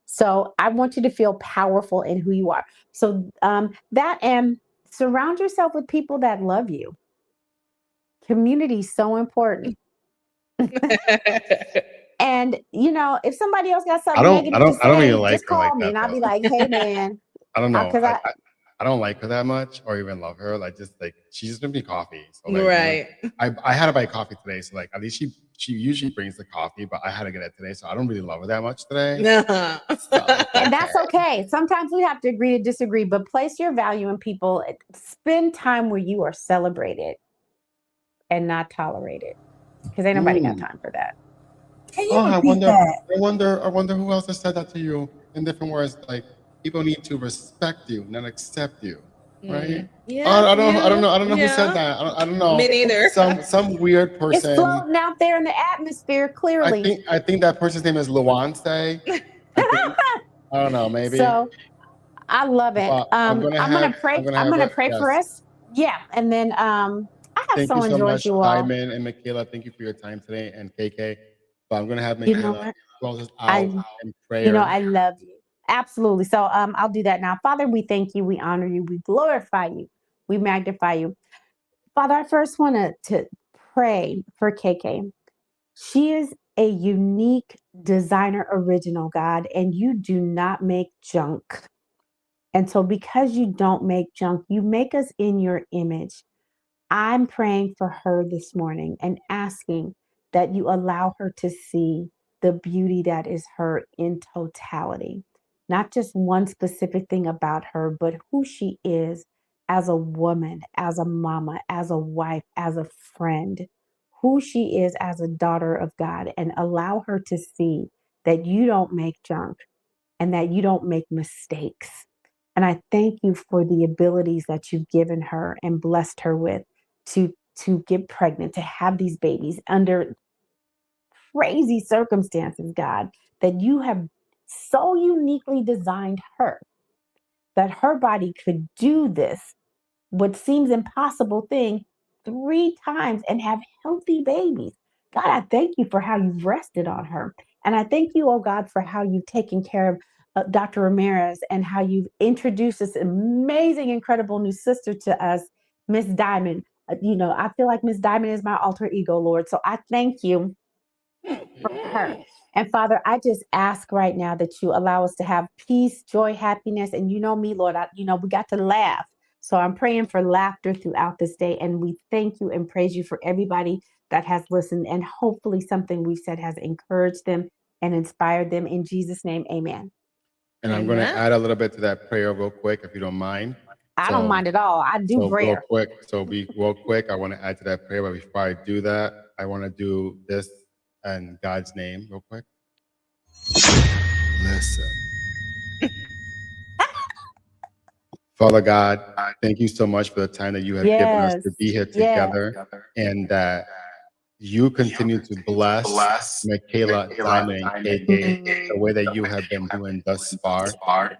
so I want you to feel powerful in who you are. So that and surround yourself with people that love you. Community is so important. And if somebody else got I something don't I negative to don't I don't really say, like just her like call me that and I'll though. be like, hey man, I don't know. because I don't like her that much or even love her. Like just like she just brings me coffee. So like Right. I had to buy coffee today. So like at least she usually brings the coffee, but I had to get it today. So I don't really love her that much today. Uh-huh. So it's and that's okay. okay. Sometimes we have to agree to disagree, but place your value in people. Spend time where you are celebrated and not tolerated. Because ain't nobody got Mm. time for that. Can you Oh, repeat that? I wonder who else has said that to you in different words. Like people need to respect you, not accept you, right? Yeah, I don't know who said yeah. that. I don't Me know. neither. Some weird It's person. floating out there in the atmosphere, clearly. I think that person's name is Luance. I think I don't know, maybe. So I love it. But I'm gonna I'm gonna have pray. I'm gonna pray for yes. us. Yeah, and then I have Thank you so so enjoyed much, you all. Diamond and Michaela. Thank you for your time today, and KK. But I'm gonna have You know Michaela what? close us I out in prayer. I love you. Absolutely. So I'll do that now. Father, we thank you, we honor you, we glorify you, we magnify you. Father, I first want to pray for KK. She is a unique designer original, God, and you do not make junk. And so because you don't make junk, you make us in your image. I'm praying for her this morning and asking that you allow her to see the beauty that is her in totality, not just one specific thing about her, but who she is as a woman, as a mama, as a wife, as a friend, who she is as a daughter of God, and allow her to see that you don't make junk and that you don't make mistakes. And I thank you for the abilities that you've given her and blessed her with to to get pregnant, to have these babies under crazy circumstances, God, that you have so uniquely designed her that her body could do this, what seems impossible thing, 3 times and have healthy babies. God, I thank you for how you've rested on her. And I thank you, oh God, for how you've taken care of Dr. Ramirez and how you've introduced this amazing, incredible new sister to us, Miss Diamond. I feel like Miss Diamond is my alter ego, Lord. So I thank you for her. And Father, I just ask right now that you allow us to have peace, joy, happiness. And you know me, Lord, we got to laugh. So I'm praying for laughter throughout this day. And we thank you and praise you for everybody that has listened. And hopefully something we've said has encouraged them and inspired them. In Jesus' name, amen. And I'm going to add a little bit to that prayer real quick, if you don't mind. I don't mind at all. I do prayer. Real quick, I want to add to that prayer. But before I do that, I want to do this in God's name real quick. Listen. Father God, thank you so much for the time that you have given us to be here together, and that you continue to bless Michaela, Diamond, and KK the way that you have been doing thus far.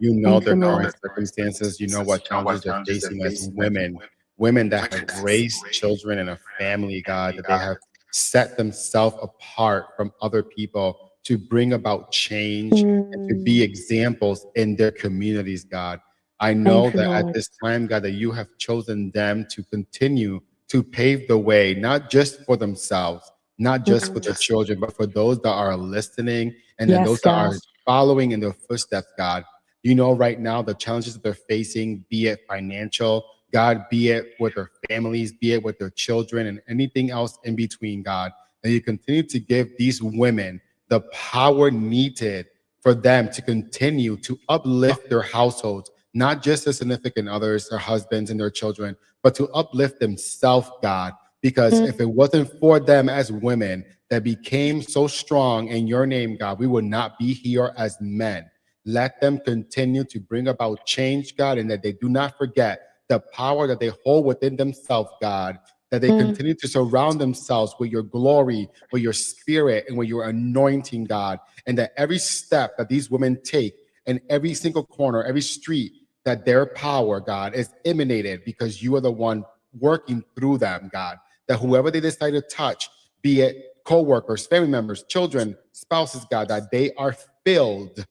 You know their current circumstances. You know what challenges they're facing as women that have raised children in a family, God, that they have set themselves apart from other people to bring about change and to be examples in their communities, God. I know that at this time, God, that you have chosen them to continue to pave the way, not just for themselves, not just for the children, but for those that are listening and then those that are following in their footsteps, God. You know right now the challenges that they're facing, be it financial, God, be it with their families, be it with their children, and anything else in between, God. And you continue to give these women the power needed for them to continue to uplift their households, not just their significant others, their husbands and their children, but to uplift themselves, God. Because if it wasn't for them as women that became so strong in your name, God, we would not be here as men. Let them continue to bring about change, God, and that they do not forget the power that they hold within themselves, God, that they continue to surround themselves with your glory, with your spirit, and with your anointing, God, and that every step that these women take in every single corner, every street, that their power, God, is emanated because you are the one working through them, God, that whoever they decide to touch, be it co-workers, family members, children, spouses, God, that they are filled,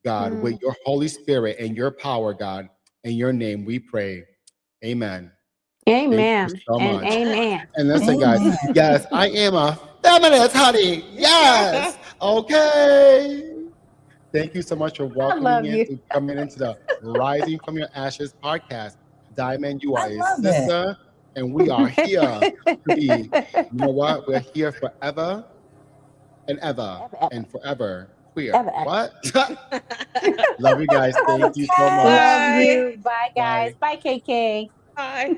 God, with your Holy Spirit and your power, God. In your name we pray. Amen. Amen. Thank you so much. Amen. And listen, guys, yes, I am a feminist, honey. Yes. Okay. Thank you so much for coming into the Rising from Your Ashes podcast. Diamond, you are a sister, and we are here to be, you know what? We're here forever and ever and forever queer. What? Love you guys. Thank you so much. Love you. Bye, guys. Bye, KK. Bye.